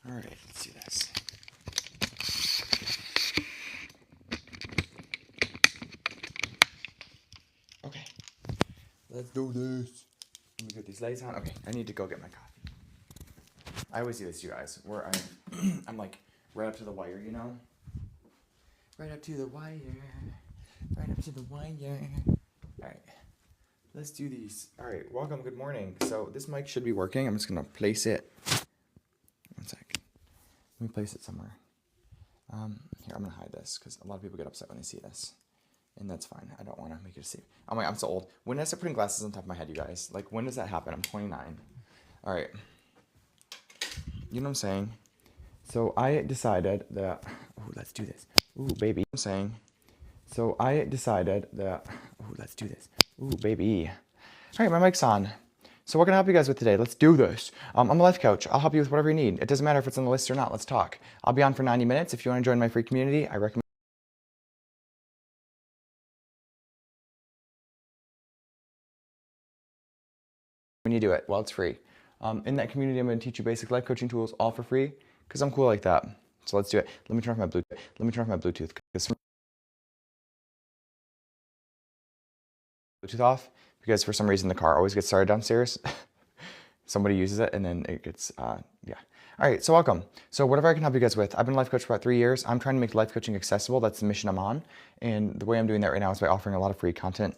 All right, let's do this. Okay, let's do this. Let me get these lights on. Okay, I need to go get my coffee. I always do this, you guys, where I'm like right up to the wire, you know? Right up to the wire. Right up to the wire. All right, let's do these. All right, welcome, good morning. So this mic should be working. I'm just gonna place it. One sec. Let me place it somewhere. Here, I'm gonna hide this because a lot of people get upset when they see this. And that's fine. I don't want to make it a secret. Oh my, I'm so old. When did I start putting glasses on top of my head, you guys? Like, when does that happen? I'm 29. All right. You know what I'm saying? So I decided that... Oh, let's do this. Ooh, baby. I'm saying... So I decided that... Oh, let's do this. Ooh, baby. All right, my mic's on. So what can I help you guys with today? Let's do this. I'm a life coach. I'll help you with whatever you need. It doesn't matter if it's on the list or not. Let's talk. I'll be on for 90 minutes. If you want to join my free community, I recommend... When you do it, well, it's free. In that community, I'm going to teach you basic life coaching tools all for free because I'm cool like that. So let's do it. Let me turn off my Bluetooth. Because for some reason the car always gets started downstairs. Somebody uses it and then it gets, yeah. All right, so welcome. So whatever I can help you guys with, I've been a life coach for about 3 years. I'm trying to make life coaching accessible. That's the mission I'm on. And the way I'm doing that right now is by offering a lot of free content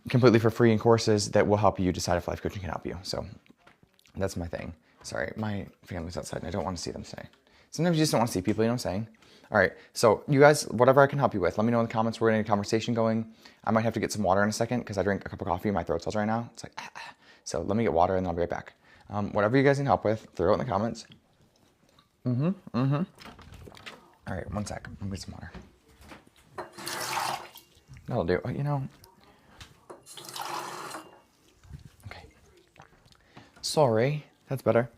completely for free in courses that will help you decide if life coaching can help you. So that's my thing. Sorry, my family's outside and I don't want to see them today. Sometimes you just don't want to see people, you know what I'm saying? All right, so you guys, whatever I can help you with, let me know in the comments. We're getting a conversation going. I might have to get some water in a second because I drink a cup of coffee and my throat swells right now. It's like, So let me get water and then I'll be right back. Whatever you guys need help with, throw it in the comments. All right, one sec. I'm gonna get some water. That'll do. You know. Okay. Sorry, that's better.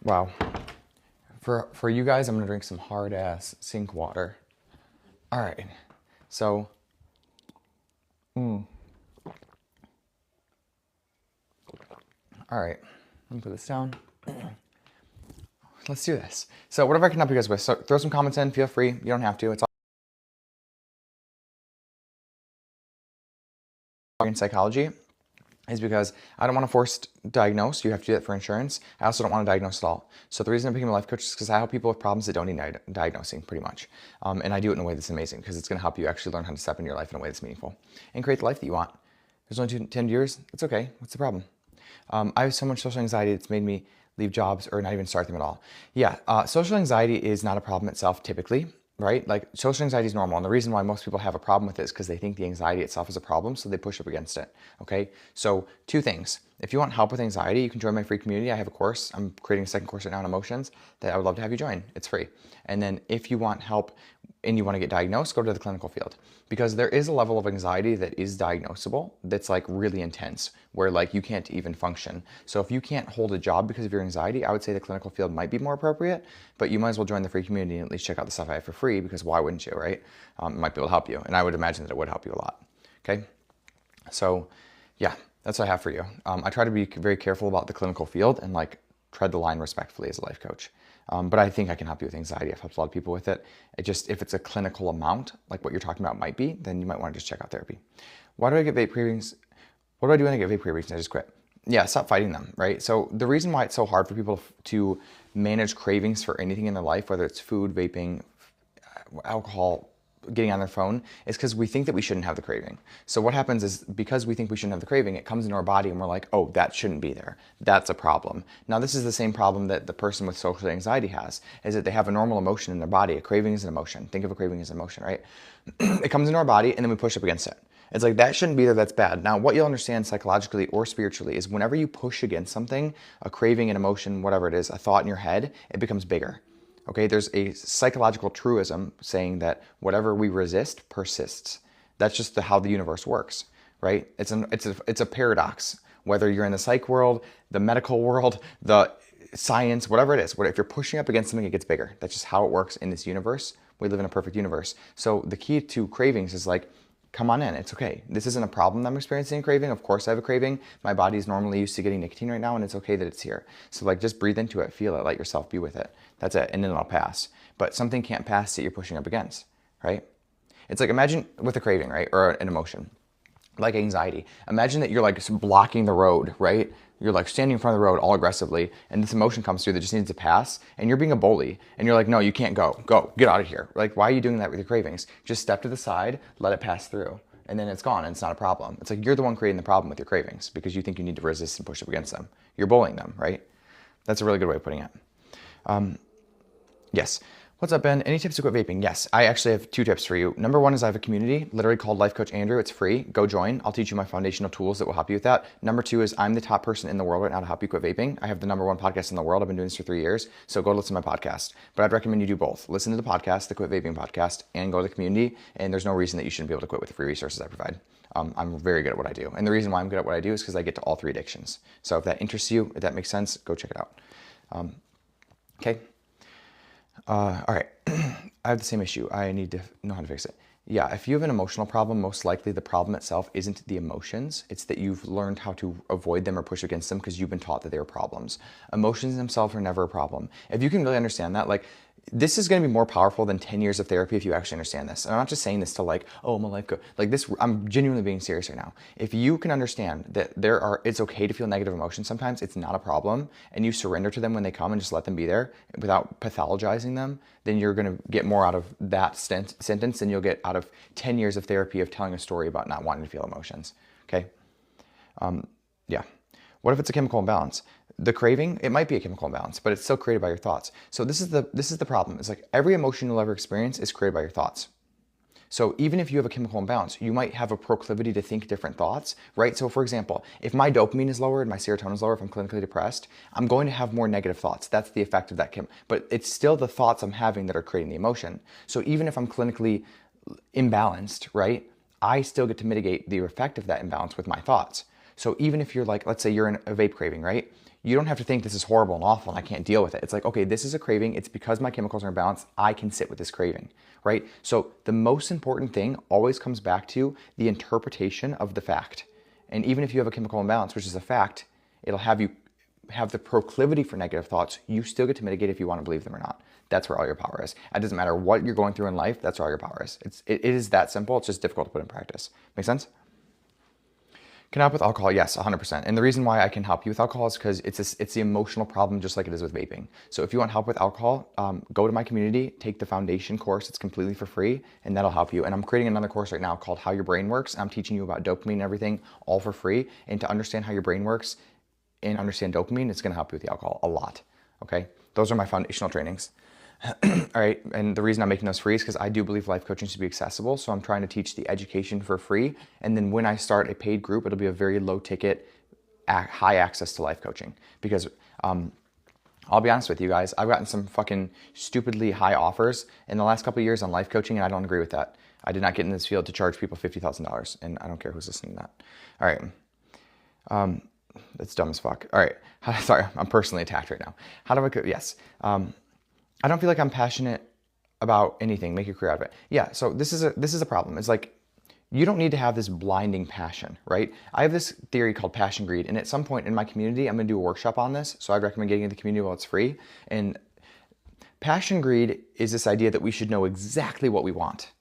Wow. For you guys, I'm gonna drink some hard ass sink water. All right. So. All right. Let me put this down. Let's do this. So whatever I can help you guys with. So throw some comments in. Feel free. You don't have to. It's all in psychology. Is because I don't want to force diagnose. You have to do that for insurance. I also don't want to diagnose at all. So the reason I became a life coach is because I help people with problems that don't need diagnosing, pretty much. And I do it in a way that's amazing because it's going to help you actually learn how to step into your life in a way that's meaningful and create the life that you want. There's only 10 years. It's okay. What's the problem? I have so much social anxiety it's made me leave jobs or not even start them at all. Yeah, social anxiety is not a problem itself typically. Right? Like social anxiety is normal. And the reason why most people have a problem with it is because they think the anxiety itself is a problem. So they push up against it. Okay. So 2 things. If you want help with anxiety, you can join my free community. I have a course. I'm creating a second course right now on emotions that I would love to have you join. It's free. And then if you want help and you want to get diagnosed, go to the clinical field because there is a level of anxiety that is diagnosable. That's like really intense where like you can't even function. So if you can't hold a job because of your anxiety, I would say the clinical field might be more appropriate, but you might as well join the free community and at least check out the stuff I have for free because why wouldn't you, right? It might be able to help you. And I would imagine that it would help you a lot. Okay. So yeah, that's what I have for you. I try to be very careful about the clinical field and like tread the line respectfully as a life coach. But I think I can help you with anxiety. I've helped a lot of people with it. It just, if it's a clinical amount, like what you're talking about might be, then you might want to just check out therapy. Why do I get vape cravings? What do I do when I get vape cravings? I just quit. Yeah, stop fighting them, right? So the reason why it's so hard for people to manage cravings for anything in their life, whether it's food, vaping, alcohol, getting on their phone, is because we think that we shouldn't have the craving. So what happens is because we think we shouldn't have the craving, it comes into our body and we're like, oh, that shouldn't be there. That's a problem. Now, this is the same problem that the person with social anxiety has, is that they have a normal emotion in their body. A craving is an emotion. Think of a craving as an emotion, right? It comes into our body and then we push up against it. It's like, that shouldn't be there, that's bad. Now, what you'll understand psychologically or spiritually is whenever you push against something, a craving, an emotion, whatever it is, a thought in your head, it becomes bigger. Okay, there's a psychological truism saying that whatever we resist persists. That's just how the universe works, right? It's a paradox. Whether you're in the psych world, the medical world, the science, whatever it is, if you're pushing up against something, it gets bigger. That's just how it works in this universe. We live in a perfect universe. So the key to cravings is like come on in. It's okay. This isn't a problem that I'm experiencing a craving. Of course I have a craving. My body is normally used to getting nicotine right now, and it's okay that it's here. So like, just breathe into it, feel it, let yourself be with it. That's it, and then it'll pass. But something can't pass that you're pushing up against, right? It's like, imagine with a craving, right? Or an emotion, like anxiety. Imagine that you're like blocking the road, right? You're like standing in front of the road all aggressively, and this emotion comes through that just needs to pass, and you're being a bully, and you're like, no, you can't go, get out of here. Like, why are you doing that with your cravings? Just step to the side, let it pass through, and then it's gone, and it's not a problem. It's like, you're the one creating the problem with your cravings because you think you need to resist and push up against them. You're bullying them, right? That's a really good way of putting it. Yes. What's up, Ben? Any tips to quit vaping? Yes, I actually have 2 tips for you. Number 1 is I have a community literally called Life Coach Andrew. It's free. Go join. I'll teach you my foundational tools that will help you with that. Number 2 is I'm the top person in the world right now to help you quit vaping. I have the number 1 podcast in the world. I've been doing this for 3 years. So go listen to my podcast. But I'd recommend you do both. Listen to the podcast, the Quit Vaping podcast, and go to the community. And there's no reason that you shouldn't be able to quit with the free resources I provide. I'm very good at what I do. And the reason why I'm good at what I do is because I get to all 3 addictions. So if that interests you, if that makes sense, go check it out. Okay. All right. I have the same issue. I need to know how to fix it. Yeah, if you have an emotional problem, most likely the problem itself isn't the emotions. It's that you've learned how to avoid them or push against them because you've been taught that they are problems. Emotions themselves are never a problem. If you can really understand that, like, this is going to be more powerful than 10 years of therapy if you actually understand this. And I'm not just saying this to like, oh, my life go like this. I'm genuinely being serious right now. If you can understand that it's okay to feel negative emotions sometimes, it's not a problem, and you surrender to them when they come and just let them be there without pathologizing them, then you're going to get more out of that sentence than you'll get out of 10 years of therapy of telling a story about not wanting to feel emotions. Okay. Yeah. What if it's a chemical imbalance? The craving, it might be a chemical imbalance, but it's still created by your thoughts. So this is the problem. It's like every emotion you'll ever experience is created by your thoughts. So even if you have a chemical imbalance, you might have a proclivity to think different thoughts, right? So for example, if my dopamine is lower and my serotonin is lower, if I'm clinically depressed, I'm going to have more negative thoughts. That's the effect of that but it's still the thoughts I'm having that are creating the emotion. So even if I'm clinically imbalanced, right, I still get to mitigate the effect of that imbalance with my thoughts. So even if you're like, let's say you're in a vape craving, right? You don't have to think this is horrible and awful and I can't deal with it. It's like, okay, this is a craving. It's because my chemicals are imbalanced. I can sit with this craving, right? So the most important thing always comes back to the interpretation of the fact. And even if you have a chemical imbalance, which is a fact, it'll have you have the proclivity for negative thoughts. You still get to mitigate if you want to believe them or not. That's where all your power is. It doesn't matter what you're going through in life. That's where all your power is. It is that simple. It's just difficult to put in practice. Make sense? Can I help with alcohol? Yes, 100%. And the reason why I can help you with alcohol is because it's the emotional problem just like it is with vaping. So if you want help with alcohol, go to my community, take the foundation course. It's completely for free, and that'll help you. And I'm creating another course right now called How Your Brain Works. I'm teaching you about dopamine and everything, all for free. And to understand how your brain works and understand dopamine, it's going to help you with the alcohol a lot. Okay? Those are my foundational trainings. All right, and the reason I'm making those free is because I do believe life coaching should be accessible. So I'm trying to teach the education for free. And then when I start a paid group, it'll be a very low ticket, high access to life coaching. Because I'll be honest with you guys, I've gotten some fucking stupidly high offers in the last couple of years on life coaching, and I don't agree with that. I did not get in this field to charge people $50,000, and I don't care who's listening to that. All right. That's dumb as fuck. All right. Sorry, I'm personally attacked right now. How do I, yes. I don't feel like I'm passionate about anything. Make a career out of it. Yeah, so this is a problem. It's like, you don't need to have this blinding passion, right? I have this theory called passion greed, and at some point in my community, I'm gonna do a workshop on this, so I'd recommend getting into the community while it's free. And passion greed is this idea that we should know exactly what we want.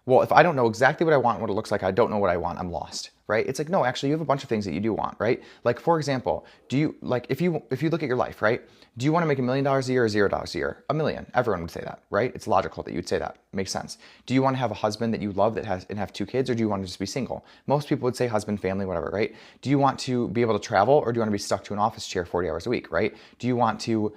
Well, if I don't know exactly what I want, what it looks like, I don't know what I want, I'm lost, right? It's like, no, actually you have a bunch of things that you do want, right? Like, for example, if you look at your life, right? Do you want to make $1 million a year or $0 a year? $1 million. Everyone would say that, right? It's logical that you'd say that. Makes sense. Do you want to have a husband that you love and have 2 kids, or do you want to just be single? Most people would say husband, family, whatever, right? Do you want to be able to travel, or do you want to be stuck to an office chair 40 hours a week, right? Do you want to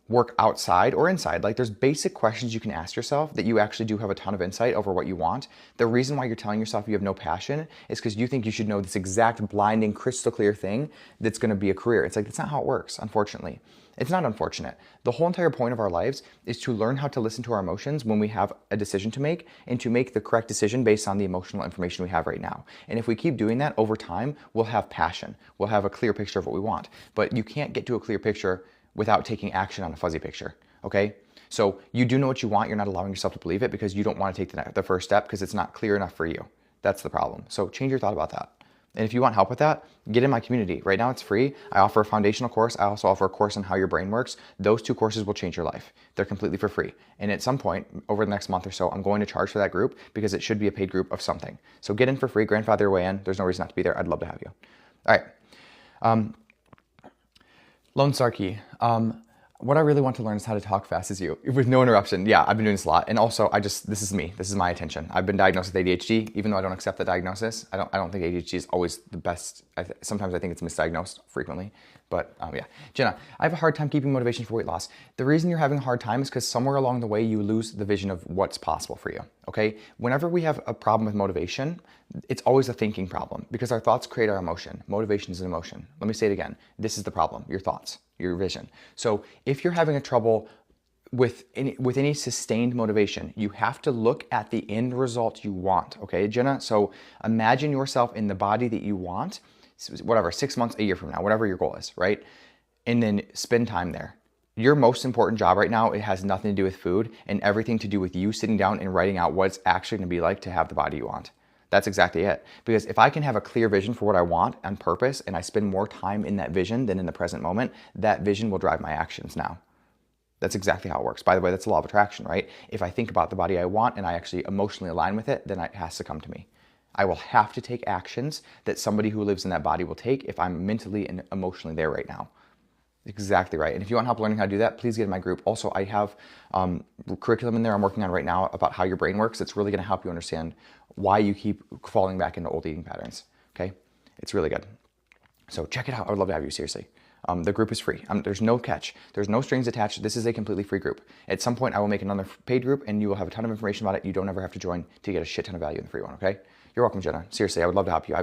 work outside or inside? Like, there's basic questions you can ask yourself that you actually do have a ton of insight over what you want. The reason why you're telling yourself you have no passion is because you think you should know this exact blinding, crystal clear thing that's going to be a career. It's like, that's not how it works, unfortunately. It's not unfortunate. The whole entire point of our lives is to learn how to listen to our emotions when we have a decision to make, and to make the correct decision based on the emotional information we have right now. And if we keep doing that over time, we'll have passion. We'll have a clear picture of what we want. But you can't get to a clear picture without taking action on a fuzzy picture, okay? So you do know what you want, you're not allowing yourself to believe it because you don't want to take the first step because it's not clear enough for you. That's the problem. So change your thought about that. And if you want help with that, get in my community. Right now it's free. I offer a foundational course. I also offer a course on how your brain works. Those 2 courses will change your life. They're completely for free. And at some point over the next month or so, I'm going to charge for that group because it should be a paid group of something. So get in for free, grandfather your way in. There's no reason not to be there. I'd love to have you. All right. Lone Sarky. What I really want to learn is how to talk fast as you with no interruption. Yeah, I've been doing this a lot. And also this is me. This is my attention. I've been diagnosed with ADHD, even though I don't accept the diagnosis. I don't think ADHD is always the best. Sometimes I think it's misdiagnosed frequently. But yeah, Jenna, I have a hard time keeping motivation for weight loss. The reason you're having a hard time is because somewhere along the way you lose the vision of what's possible for you, okay? Whenever we have a problem with motivation, it's always a thinking problem because our thoughts create our emotion. Motivation is an emotion. Let me say it again. This is the problem, your thoughts, your vision. So if you're having a trouble with any sustained motivation, you have to look at the end result you want, okay, Jenna? So imagine yourself in the body that you want, whatever, 6 months, a year from now, whatever your goal is, right? And then spend time there. Your most important job right now, it has nothing to do with food and everything to do with you sitting down and writing out what it's actually going to be like to have the body you want. That's exactly it. Because if I can have a clear vision for what I want on purpose and I spend more time in that vision than in the present moment, that vision will drive my actions now. That's exactly how it works. By the way, that's the law of attraction, right? If I think about the body I want and I actually emotionally align with it, then it has to come to me. I will have to take actions that somebody who lives in that body will take if I'm mentally and emotionally there right now. Exactly right. And if you want help learning how to do that, please get in my group. Also, I have curriculum in there I'm working on right now about how your brain works. It's really going to help you understand why you keep falling back into old eating patterns. Okay? It's really good. So check it out. I would love to have you, seriously. The group is free. There's no catch. There's no strings attached. This is a completely free group. At some point, I will make another paid group and you will have a ton of information about it. You don't ever have to join to get a shit ton of value in the free one, okay? You're welcome, Jenna. Seriously, I would love to help you.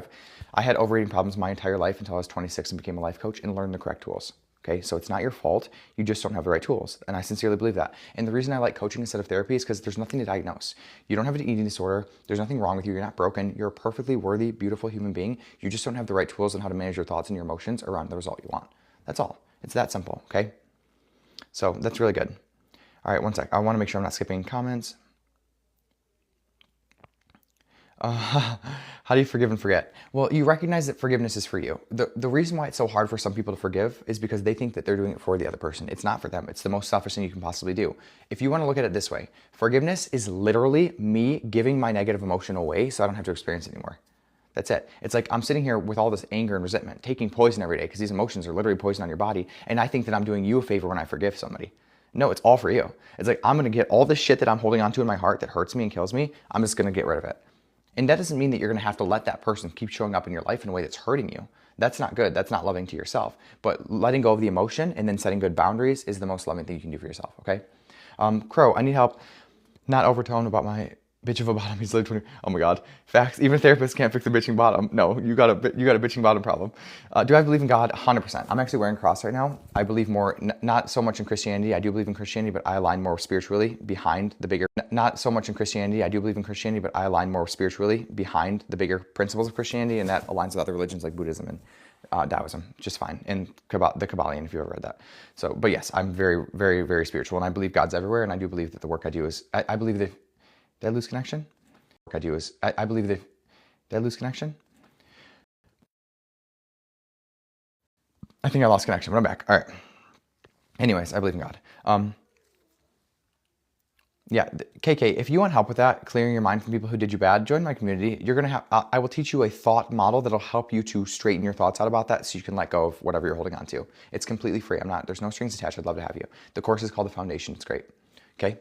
I had overeating problems my entire life until I was 26 and became a life coach and learned the correct tools. Okay, so it's not your fault. You just don't have the right tools. And I sincerely believe that. And the reason I like coaching instead of therapy is because there's nothing to diagnose. You don't have an eating disorder. There's nothing wrong with you. You're not broken. You're a perfectly worthy, beautiful human being. You just don't have the right tools on how to manage your thoughts and your emotions around the result you want. That's all. It's that simple, okay? So that's really good. All right, one sec. I want to make sure I'm not skipping comments. How do you forgive and forget? Well, you recognize that forgiveness is for you. The reason why it's so hard for some people to forgive is because they think that they're doing it for the other person. It's not for them. It's the most selfish thing you can possibly do. If you want to look at it this way, forgiveness is literally me giving my negative emotion away so I don't have to experience it anymore. That's it. It's like I'm sitting here with all this anger and resentment, taking poison every day because these emotions are literally poison on your body. And I think that I'm doing you a favor when I forgive somebody. No, it's all for you. It's like I'm going to get all this shit that I'm holding onto in my heart that hurts me and kills me. I'm just going to get rid of it. And that doesn't mean that you're going to have to let that person keep showing up in your life in a way that's hurting you. That's not good. That's not loving to yourself. But letting go of the emotion and then setting good boundaries is the most loving thing you can do for yourself, okay? Crow, I need help. Not overtone about my bitch of a bottom. He's lived 20. Oh my God. Facts. Even therapists can't fix a bitching bottom. No, you got a bitching bottom problem. Do I believe in God? 100%. I'm actually wearing a cross right now. I believe more, not so much in Christianity. I do believe in Christianity, but I align more spiritually behind the bigger, not so much in Christianity. I do believe in Christianity, but I align more spiritually behind the bigger principles of Christianity. And that aligns with other religions like Buddhism and Taoism, just fine. And the Kabbalion, if you've ever read that. So, but yes, I'm very, very, very spiritual. And I believe God's everywhere. And I do believe that the work I do is, I believe that, did I lose connection? I do is I believe that. Did I lose connection? I think I lost connection, but I'm back. All right. Anyways, I believe in God. Yeah, KK, if you want help with that, clearing your mind from people who did you bad, join my community. You're gonna have. I will teach you a thought model that'll help you to straighten your thoughts out about that, so you can let go of whatever you're holding on to. It's completely free. There's no strings attached. I'd love to have you. The course is called The Foundation. It's great. Okay.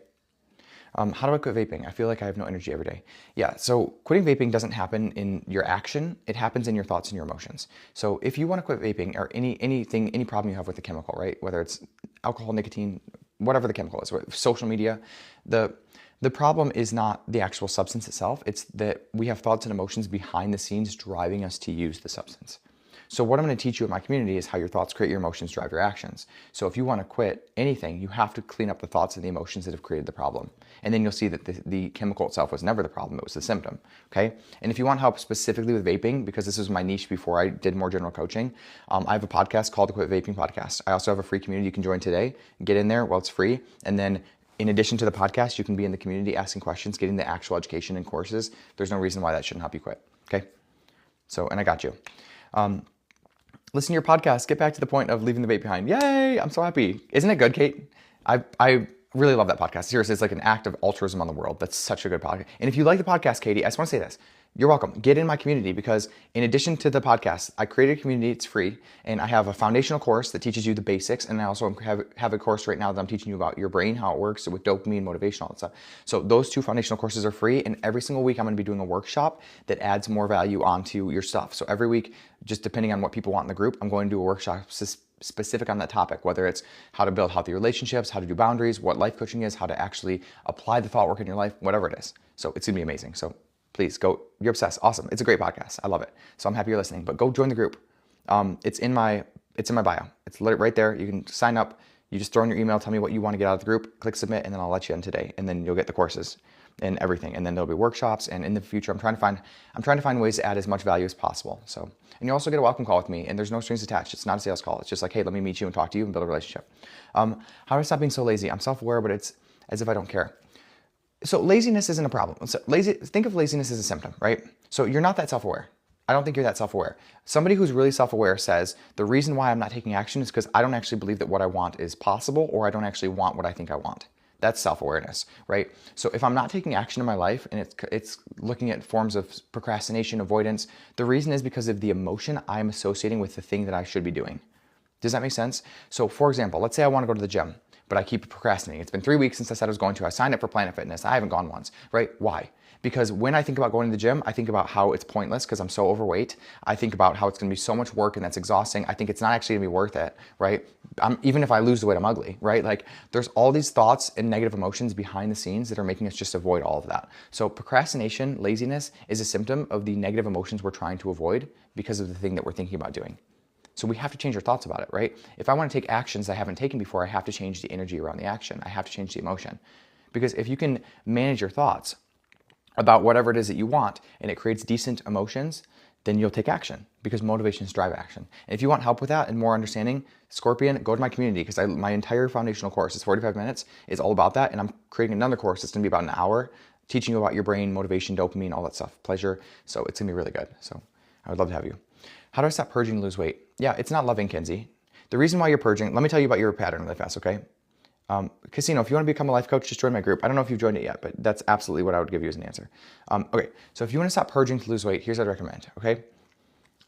How do I quit vaping? I feel like I have no energy every day. Yeah, so quitting vaping doesn't happen in your action. It happens in your thoughts and your emotions. So if you want to quit vaping or any problem you have with the chemical, right? Whether it's alcohol, nicotine, whatever the chemical is, social media, the problem is not the actual substance itself. It's that we have thoughts and emotions behind the scenes driving us to use the substance. So what I'm going to teach you in my community is how your thoughts create your emotions, drive your actions. So if you want to quit anything, you have to clean up the thoughts and the emotions that have created the problem. And then you'll see that the chemical itself was never the problem, it was the symptom, okay? And if you want help specifically with vaping, because this was my niche before I did more general coaching, I have a podcast called the Quit Vaping Podcast. I also have a free community you can join today. Get in there while it's free, and then in addition to the podcast, you can be in the community asking questions, getting the actual education and courses. There's no reason why that shouldn't help you quit. Okay? So, and I got you. Listen to your podcast. Get back to the point of leaving the vape behind. Yay! I'm so happy. Isn't it good, Kate? I really love that podcast. Seriously, it's like an act of altruism on the world. That's such a good podcast. And if you like the podcast, Katie, I just want to say this. You're welcome. Get in my community because in addition to the podcast, I created a community. It's free. And I have a foundational course that teaches you the basics. And I also have a course right now that I'm teaching you about your brain, how it works with dopamine, motivation, all that stuff. So those 2 foundational courses are free. And every single week, I'm going to be doing a workshop that adds more value onto your stuff. So every week, just depending on what people want in the group, I'm going to do a workshop specific on that topic, whether it's how to build healthy relationships, how to do boundaries, what life coaching is, how to actually apply the thought work in your life, whatever it is. So it's going to be amazing. So please go. You're obsessed. Awesome. It's a great podcast. I love it. So I'm happy you're listening, but go join the group. It's in my bio. It's right there. You can sign up. You just throw in your email, tell me what you want to get out of the group, click submit, and then I'll let you in today. And then you'll get the courses and everything. And then there'll be workshops. And in the future, I'm trying to find ways to add as much value as possible. So, and you also get a welcome call with me, and there's no strings attached. It's not a sales call. It's just like, hey, let me meet you and talk to you and build a relationship. How do I stop being so lazy? I'm self-aware, but it's as if I don't care. So laziness isn't a problem. So think of laziness as a symptom, right? So you're not that self-aware. I don't think you're that self-aware. Somebody who's really self-aware says, the reason why I'm not taking action is because I don't actually believe that what I want is possible, or I don't actually want what I think I want. That's self-awareness, right? So if I'm not taking action in my life and it's looking at forms of procrastination, avoidance, the reason is because of the emotion I'm associating with the thing that I should be doing. Does that make sense? So for example, let's say I want to go to the gym, but I keep procrastinating. It's been 3 weeks since I said I was going to. I signed up for Planet Fitness. I haven't gone once, right? Why? Because when I think about going to the gym, I think about how it's pointless because I'm so overweight. I think about how it's going to be so much work and that's exhausting. I think it's not actually going to be worth it, right? Even if I lose the weight, I'm ugly, right? Like there's all these thoughts and negative emotions behind the scenes that are making us just avoid all of that. So procrastination, laziness is a symptom of the negative emotions we're trying to avoid because of the thing that we're thinking about doing. So we have to change our thoughts about it, right? If I want to take actions I haven't taken before, I have to change the energy around the action. I have to change the emotion. Because if you can manage your thoughts about whatever it is that you want and it creates decent emotions, then you'll take action because motivations drive action. And if you want help with that and more understanding, Scorpion, go to my community because my entire foundational course is 45 minutes. It's all about that. And I'm creating another course that's going to be about an hour teaching you about your brain, motivation, dopamine, all that stuff, pleasure. So it's going to be really good. So I would love to have you. How do I stop purging and lose weight? Yeah, it's not loving, Kenzie. The reason why you're purging, let me tell you about your pattern really fast, okay? Casino, if you want to become a life coach, just join my group. I don't know if you've joined it yet, but that's absolutely what I would give you as an answer. Okay, so if you want to stop purging to lose weight, here's what I'd recommend, okay?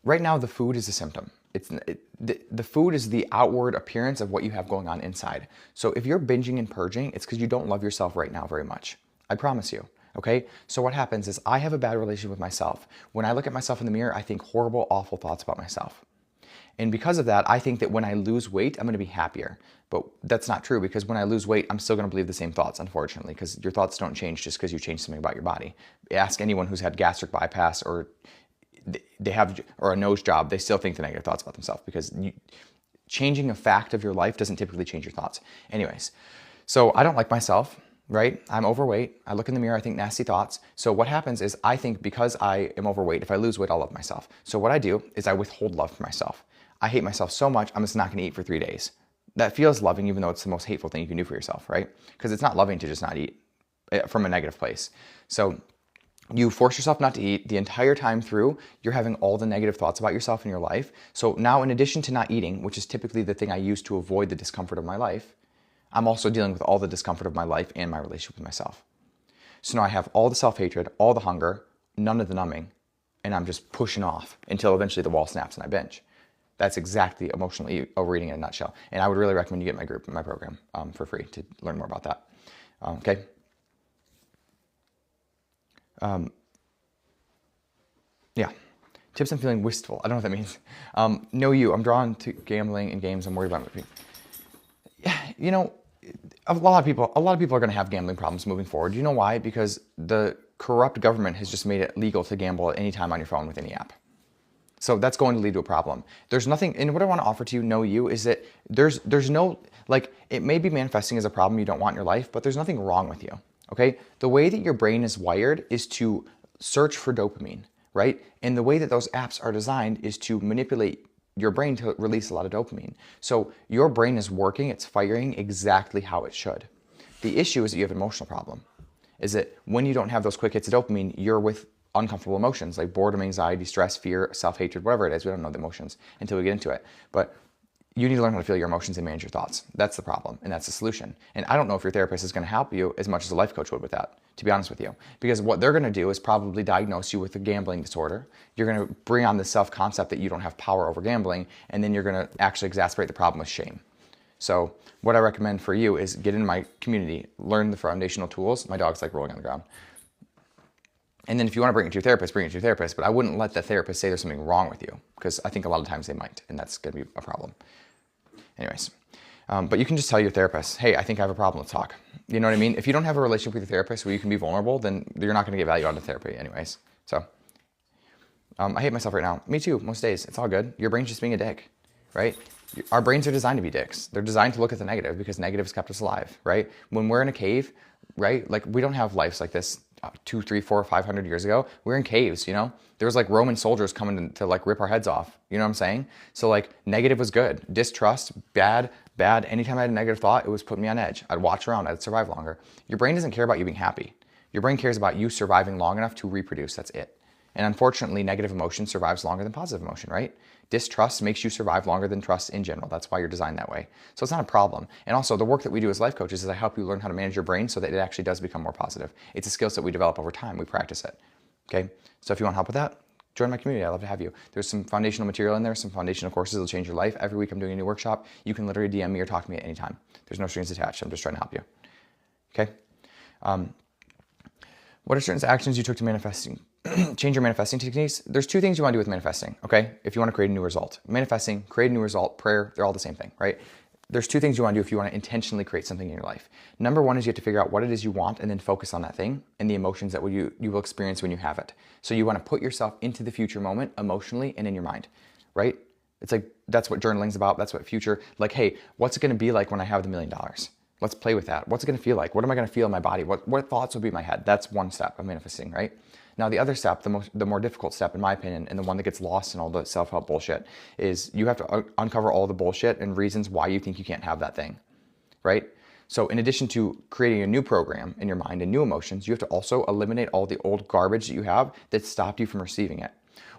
Right now, the food is a symptom. The food is the outward appearance of what you have going on inside. So if you're binging and purging, it's because you don't love yourself right now very much. I promise you. Okay, so what happens is I have a bad relationship with myself. When I look at myself in the mirror, I think horrible, awful thoughts about myself. And because of that, I think that when I lose weight, I'm going to be happier. But that's not true because when I lose weight, I'm still going to believe the same thoughts, unfortunately, because your thoughts don't change just because you change something about your body. Ask anyone who's had gastric bypass or a nose job, they still think the negative thoughts about themselves because changing a fact of your life doesn't typically change your thoughts. Anyways, so I don't like myself. Right? I'm overweight. I look in the mirror, I think nasty thoughts. So what happens is I think because I am overweight, if I lose weight, I'll love myself. So what I do is I withhold love for myself. I hate myself so much, I'm just not gonna eat for 3 days. That feels loving even though it's the most hateful thing you can do for yourself, right? Because it's not loving to just not eat from a negative place. So you force yourself not to eat the entire time through, you're having all the negative thoughts about yourself in your life. So now in addition to not eating, which is typically the thing I use to avoid the discomfort of my life, I'm also dealing with all the discomfort of my life and my relationship with myself. So now I have all the self-hatred, all the hunger, none of the numbing, and I'm just pushing off until eventually the wall snaps and I binge. That's exactly emotional overeating in a nutshell. And I would really recommend you get my group, my program for free to learn more about that. Okay. Yeah. Tips on feeling wistful. I don't know what that means. Know you. I'm drawn to gambling and games. I'm worried about it. Yeah, you know, a lot of people are going to have gambling problems moving forward. You know why? Because the corrupt government has just made it legal to gamble at any time on your phone with any app. So that's going to lead to a problem. There's nothing, and what I want to offer to you, know you, is that there's no, like, it may be manifesting as a problem you don't want in your life, but there's nothing wrong with you, okay? The way that your brain is wired is to search for dopamine, right? And the way that those apps are designed is to manipulate your brain to release a lot of dopamine. So your brain is working, it's firing exactly how it should. The issue is that you have an emotional problem. Is that when you don't have those quick hits of dopamine, you're with uncomfortable emotions like boredom, anxiety, stress, fear, self-hatred, whatever it is. We don't know the emotions until we get into it. But you need to learn how to feel your emotions and manage your thoughts. That's the problem, and that's the solution. And I don't know if your therapist is going to help you as much as a life coach would with that, to be honest with you. Because what they're going to do is probably diagnose you with a gambling disorder. You're going to bring on this self-concept that you don't have power over gambling, and then you're going to actually exacerbate the problem with shame. So what I recommend for you is get in my community, learn the foundational tools. My dog's like rolling on the ground. And then if you want to bring it to your therapist, bring it to your therapist. But I wouldn't let the therapist say there's something wrong with you, because I think a lot of times they might, and that's going to be a problem. Anyways, but you can just tell your therapist, hey, I think I have a problem, let's talk. You know what I mean? If you don't have a relationship with your therapist where you can be vulnerable, then you're not going to get value out of therapy anyways. So I hate myself right now. Me too, most days. It's all good. Your brain's just being a dick, right? Our brains are designed to be dicks. They're designed to look at the negative because negative has kept us alive, right? When we're in a cave, right? Like we don't have lives like this 200, 300, 400, 500 years ago. We're in caves, you know? There was like Roman soldiers coming to like rip our heads off. You know what I'm saying? So like negative was good. Distrust, bad. Anytime I had a negative thought, it was putting me on edge. I'd watch around, I'd survive longer. Your brain doesn't care about you being happy. Your brain cares about you surviving long enough to reproduce, that's it. And unfortunately, negative emotion survives longer than positive emotion, right? Distrust makes you survive longer than trust in general. That's why you're designed that way. So it's not a problem. And also the work that we do as life coaches is I help you learn how to manage your brain so that it actually does become more positive. It's a skill set we develop over time. We practice it, okay? So if you want help with that, join my community. I'd love to have you. There's some foundational material in there, some foundational courses that'll change your life. Every week I'm doing a new workshop. You can literally DM me or talk to me at any time. There's no strings attached. I'm just trying to help you, okay? What are certain actions you took to manifesting? Change your manifesting techniques. There's two things you want to do with manifesting, okay? If you want to create a new result. Manifesting, create a new result, prayer, they're all the same thing, right? There's two things you want to do if you want to intentionally create something in your life. Number one is you have to figure out what it is you want and then focus on that thing and the emotions that you will experience when you have it. So you want to put yourself into the future moment emotionally and in your mind, right? It's like, that's what journaling's about. That's what future, like, hey, what's it going to be like when I have the $1 million? Let's play with that. What's it going to feel like? What am I going to feel in my body? What thoughts will be in my head? That's one step of manifesting, right? Now, the other step, the more difficult step, in my opinion, and the one that gets lost in all the self-help bullshit, is you have to uncover all the bullshit and reasons why you think you can't have that thing, right? So in addition to creating a new program in your mind and new emotions, you have to also eliminate all the old garbage that you have that stopped you from receiving it.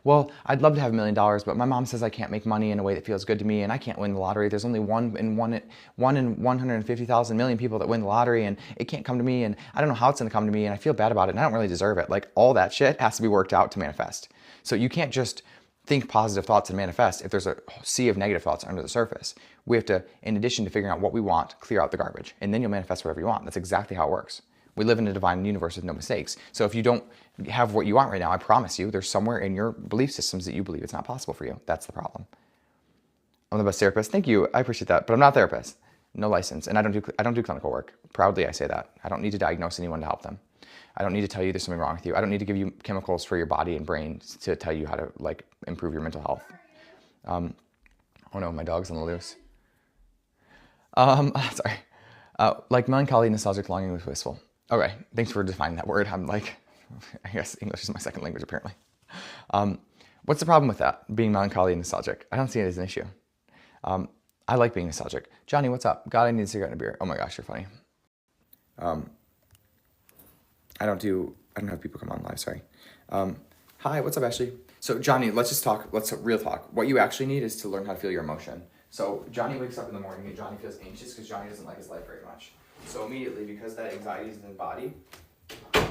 Well, I'd love to have $1 million, but my mom says I can't make money in a way that feels good to me, and I can't win the lottery. There's only one in 150,000 million people that win the lottery, and it can't come to me, and I don't know how it's going to come to me, and I feel bad about it, and I don't really deserve it. Like, all that shit has to be worked out to manifest. So you can't just think positive thoughts and manifest if there's a sea of negative thoughts under the surface. We have to, in addition to figuring out what we want, clear out the garbage, and then you'll manifest whatever you want. That's exactly how it works. We live in a divine universe with no mistakes. So if you don't have what you want right now, I promise you, there's somewhere in your belief systems that you believe it's not possible for you. That's the problem. I'm the best therapist. Thank you. I appreciate that. But I'm not a therapist. No license. And I don't do clinical work. Proudly, I say that. I don't need to diagnose anyone to help them. I don't need to tell you there's something wrong with you. I don't need to give you chemicals for your body and brain to tell you how to like improve your mental health. Oh no, my dog's on the loose. Sorry. Like melancholy, nostalgic, longing, with wistful. Okay, thanks for defining that word. I'm like, I guess English is my second language apparently. What's the problem with that, being melancholy and nostalgic? I don't see it as an issue. I like being nostalgic. Johnny, what's up? God, I need a cigarette and a beer. Oh my gosh, you're funny. I don't have people come on live, sorry. Hi, what's up, Ashley? So Johnny, let's real talk. What you actually need is to learn how to feel your emotion. So Johnny wakes up in the morning and Johnny feels anxious because Johnny doesn't like his life very much. So immediately, because that anxiety is in his body,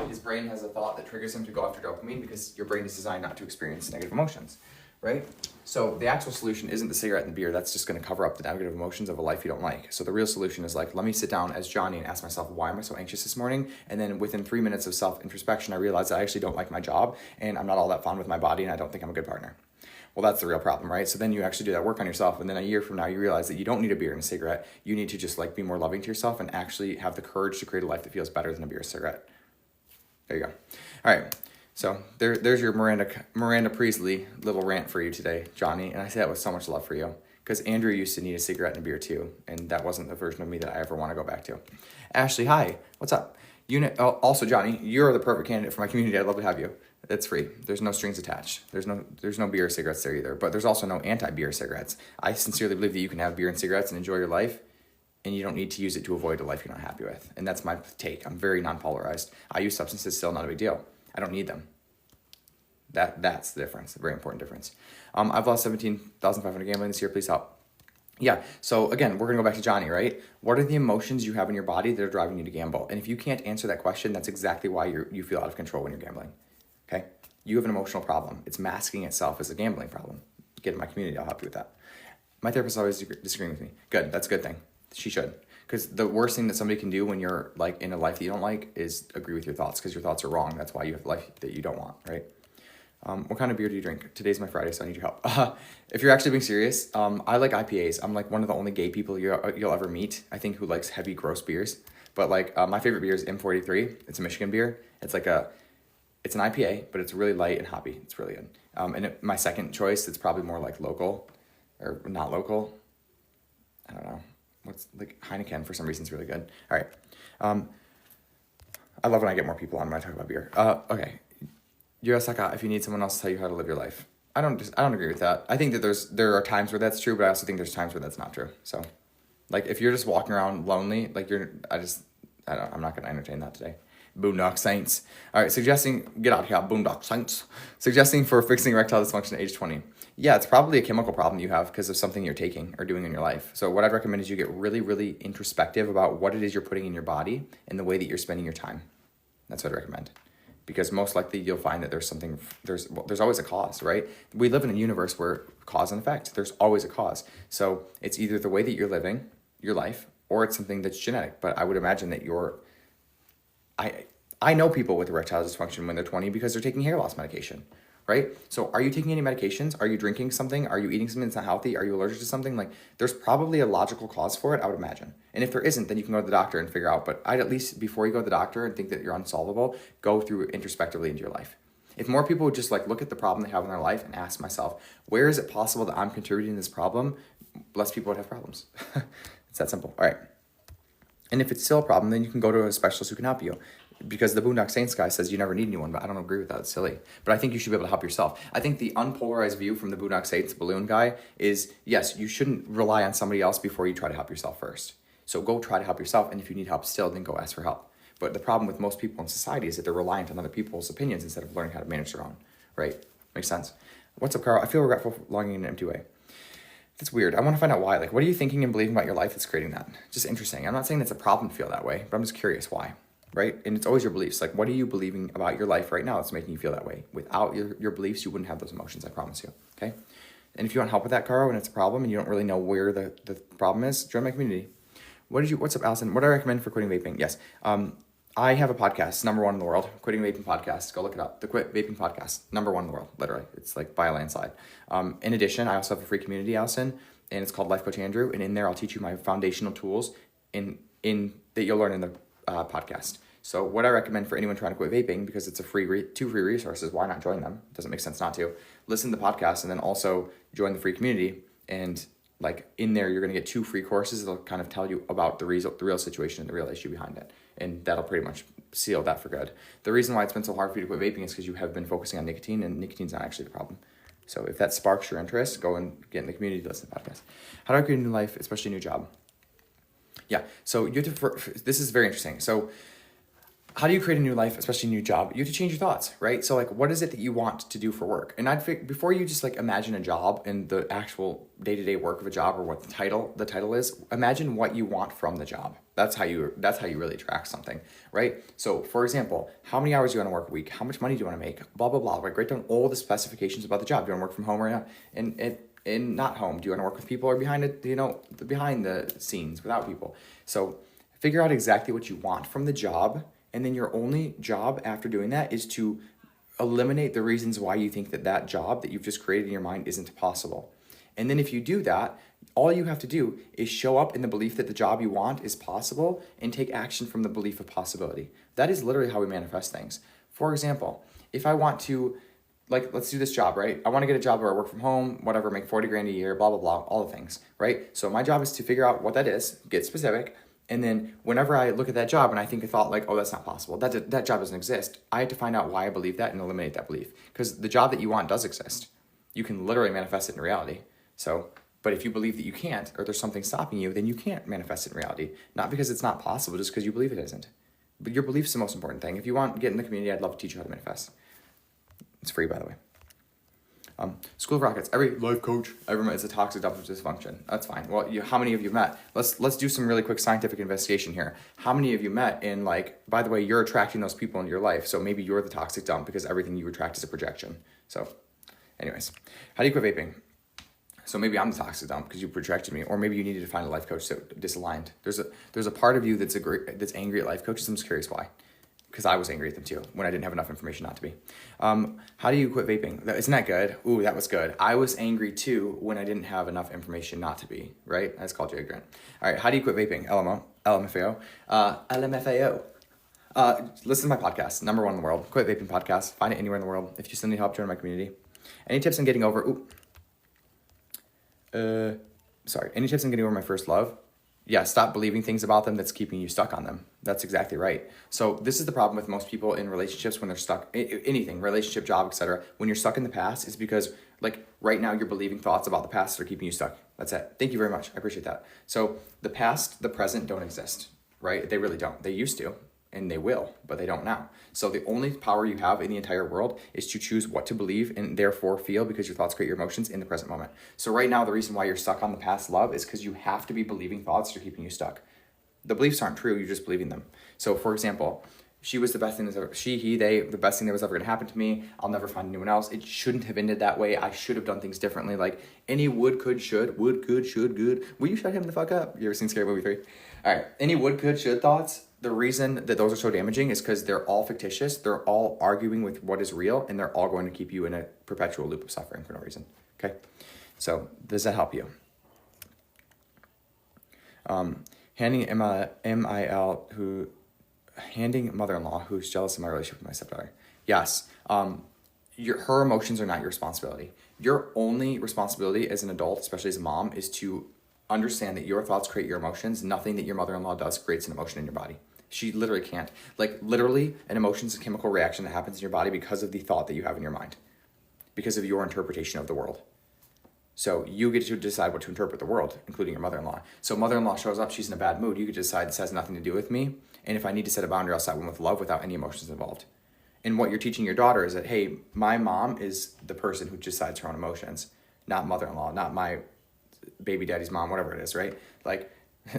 his brain has a thought that triggers him to go after dopamine because your brain is designed not to experience negative emotions, right? So the actual solution isn't the cigarette and the beer. That's just going to cover up the negative emotions of a life you don't like. So the real solution is like, let me sit down as Johnny and ask myself, why am I so anxious this morning? And then within 3 minutes of self-introspection, I realize that I actually don't like my job and I'm not all that fun with my body and I don't think I'm a good partner. Well, that's the real problem, right? So then you actually do that work on yourself, and then a year from now, you realize that you don't need a beer and a cigarette. You need to just like be more loving to yourself and actually have the courage to create a life that feels better than a beer or cigarette. There you go. All right. So there's your Miranda Priestley little rant for you today, Johnny. And I say that with so much love for you because Andrew used to need a cigarette and a beer too, and that wasn't the version of me that I ever want to go back to. Ashley, hi. What's up? Also, Johnny, you're the perfect candidate for my community. I'd love to have you. It's free. There's no strings attached. There's no beer or cigarettes there either. But there's also no anti-beer cigarettes. I sincerely believe that you can have beer and cigarettes and enjoy your life and you don't need to use it to avoid a life you're not happy with. And that's my take. I'm very non-polarized. I use substances still, not a big deal. I don't need them. That's the difference, a very important difference. I've lost 17,500 gambling this year. Please help. Yeah, so again, we're going to go back to Johnny, right? What are the emotions you have in your body that are driving you to gamble? And if you can't answer that question, that's exactly why you feel out of control when you're gambling, okay? You have an emotional problem. It's masking itself as a gambling problem. Get in my community, I'll help you with that. My therapist is always disagreeing with me. Good, that's a good thing. She should. Because the worst thing that somebody can do when you're like in a life that you don't like is agree with your thoughts, because your thoughts are wrong. That's why you have a life that you don't want, right? What kind of beer do you drink? Today's my Friday, so I need your help. If you're actually being serious, I like IPAs. I'm like one of the only gay people you'll ever meet, I think, who likes heavy, gross beers. But like my favorite beer is M43. It's a Michigan beer. It's an IPA, but it's really light and hoppy. It's really good. My second choice, it's probably more like local or not local. I don't know. What's like Heineken for some reason is really good. All right. I love when I get more people on when I talk about beer. Okay. Yurasaka, if you need someone else to tell you how to live your life. I don't agree with that. I think that there are times where that's true, but I also think there's times where that's not true. So like if you're just walking around lonely, like I'm not going to entertain that today. Boondock Saints. All right, get out of here, Boondock Saints. Suggesting for fixing erectile dysfunction at age 20. Yeah, it's probably a chemical problem you have because of something you're taking or doing in your life. So what I'd recommend is you get really, really introspective about what it is you're putting in your body and the way that you're spending your time. That's what I'd recommend. Because most likely you'll find that there's always a cause, right? We live in a universe where cause and effect, there's always a cause. So it's either the way that you're living your life or it's something that's genetic. But I would imagine that I know people with erectile dysfunction when they're 20 because they're taking hair loss medication, right? So are you taking any medications? Are you drinking something? Are you eating something that's not healthy? Are you allergic to something? Like there's probably a logical cause for it, I would imagine. And if there isn't, then you can go to the doctor and figure out. But I'd at least, before you go to the doctor and think that you're unsolvable, go through introspectively into your life. If more people would just like look at the problem they have in their life and ask myself, where is it possible that I'm contributing to this problem? Less people would have problems. It's that simple. All right. And if it's still a problem, then you can go to a specialist who can help you. Because the Boondock Saints guy says you never need anyone, but I don't agree with that. It's silly. But I think you should be able to help yourself. I think the unpolarized view from the Boondock Saints balloon guy is, yes, you shouldn't rely on somebody else before you try to help yourself first. So go try to help yourself, and if you need help still, then go ask for help. But the problem with most people in society is that they're reliant on other people's opinions instead of learning how to manage their own, right? Makes sense. What's up, Carl? I feel regretful for longing in an empty way. That's weird. I want to find out why. Like, what are you thinking and believing about your life that's creating that? Just interesting. I'm not saying it's a problem to feel that way, but I'm just curious why. Right? And it's always your beliefs. Like, what are you believing about your life right now that's making you feel that way? Without your beliefs, you wouldn't have those emotions, I promise you. Okay? And if you want help with that, Caro, and it's a problem and you don't really know where the problem is, join my community. What's up, Allison? What do I recommend for quitting vaping? Yes. I have a podcast, number one in the world, Quitting Vaping Podcast. Go look it up. The Quit Vaping Podcast, number one in the world, literally. It's like by a landslide. In addition, I also have a free community, Allison, and it's called Life Coach Andrew. And in there, I'll teach you my foundational tools in that you'll learn in the podcast. So what I recommend for anyone trying to quit vaping, because it's a two free resources, why not join them? It doesn't make sense not to. Listen to the podcast and then also join the free community. And like in there, you're going to get 2 free courses. It'll kind of tell you about the real situation and the real issue behind it. And that'll pretty much seal that for good. The reason why it's been so hard for you to quit vaping is because you have been focusing on nicotine, and nicotine's not actually the problem. So if that sparks your interest, go and get in the community to listen to the podcast. How do I create a new life, especially a new job? Yeah, so you have to, this is very interesting. So how do you create a new life, especially a new job? You have to change your thoughts, right? So like, what is it that you want to do for work? And before you just like imagine a job and the actual day-to-day work of a job or what the title is, imagine what you want from the job. That's how you really track something, right? So for example, how many hours do you want to work a week? How much money do you want to make? Blah, blah, blah, right? Write down all the specifications about the job. Do you want to work from home or not? And not home? Do you want to work with people or behind the scenes without people? So figure out exactly what you want from the job. And then your only job after doing that is to eliminate the reasons why you think that job that you've just created in your mind isn't possible. And then if you do that, all you have to do is show up in the belief that the job you want is possible and take action from the belief of possibility. That is literally how we manifest things. For example, if I want to, like, let's do this job, right? I want to get a job where I work from home, whatever, make 40 grand a year, blah, blah, blah, all the things, right? So my job is to figure out what that is, get specific. And then whenever I look at that job and I think a thought like, oh, that's not possible, that job doesn't exist, I have to find out why I believe that and eliminate that belief. Because the job that you want does exist. You can literally manifest it in reality. So But if you believe that you can't, or there's something stopping you, then you can't manifest it in reality. Not because it's not possible, just because you believe it isn't. But your belief's the most important thing. If you want to get in the community, I'd love to teach you how to manifest. It's free, by the way. School of Rockets. Every life coach ever met is a toxic dump of dysfunction. That's fine. Well, how many of you met? Let's do some really quick scientific investigation here. How many of you met in, like, by the way, you're attracting those people into your life, so maybe you're the toxic dump because everything you attract is a projection. So, anyways, how do you quit vaping? So maybe I'm the toxic dump because you projected me, or maybe you needed to find a life coach that disaligned. There's a part of you that's angry at life coaches. I'm just curious why. Because I was angry at them too when I didn't have enough information not to be. How do you quit vaping? Isn't that good? Ooh, that was good. I was angry too when I didn't have enough information not to be, right? I just called you ignorant. All right, how do you quit vaping? LMFAO. Listen to my podcast, #1 in the world. Quit Vaping Podcast. Find it anywhere in the world. If you still need help, join my community. Any tips on getting over... Any tips on getting over my first love? Yeah, stop believing things about them that's keeping you stuck on them. That's exactly right. So this is the problem with most people in relationships when they're stuck, anything, relationship, job, etc. When you're stuck in the past, is because, like, right now you're believing thoughts about the past that are keeping you stuck. That's it. Thank you very much. I appreciate that. So the past, the present don't exist, right? They really don't. They used to, and they will, but they don't now. So the only power you have in the entire world is to choose what to believe and therefore feel, because your thoughts create your emotions in the present moment. So right now, the reason why you're stuck on the past love is because you have to be believing thoughts that are keeping you stuck. The beliefs aren't true, you're just believing them. So for example, she was the best thing that's ever, the best thing that was ever gonna happen to me. I'll never find anyone else. It shouldn't have ended that way. I should have done things differently. Like any would, could, should, good. Will you shut him the fuck up? You ever seen Scary Movie 3? All right, any would, could, should thoughts, the reason that those are so damaging is because they're all fictitious. They're all arguing with what is real, and they're all going to keep you in a perpetual loop of suffering for no reason. Okay, so does that help you? Handing mother-in-law who's jealous of my relationship with my stepdaughter. Yes, her emotions are not your responsibility. Your only responsibility as an adult, especially as a mom, is to understand that your thoughts create your emotions. Nothing that your mother-in-law does creates an emotion in your body. She literally can't. Like, literally, an emotion is a chemical reaction that happens in your body because of the thought that you have in your mind, because of your interpretation of the world. So you get to decide what to interpret the world, including your mother-in-law. So mother-in-law shows up, she's in a bad mood. You could decide this has nothing to do with me. And if I need to set a boundary, I'll set one with love without any emotions involved. And what you're teaching your daughter is that, hey, my mom is the person who decides her own emotions, not mother-in-law, not my baby daddy's mom, whatever it is, right? Like,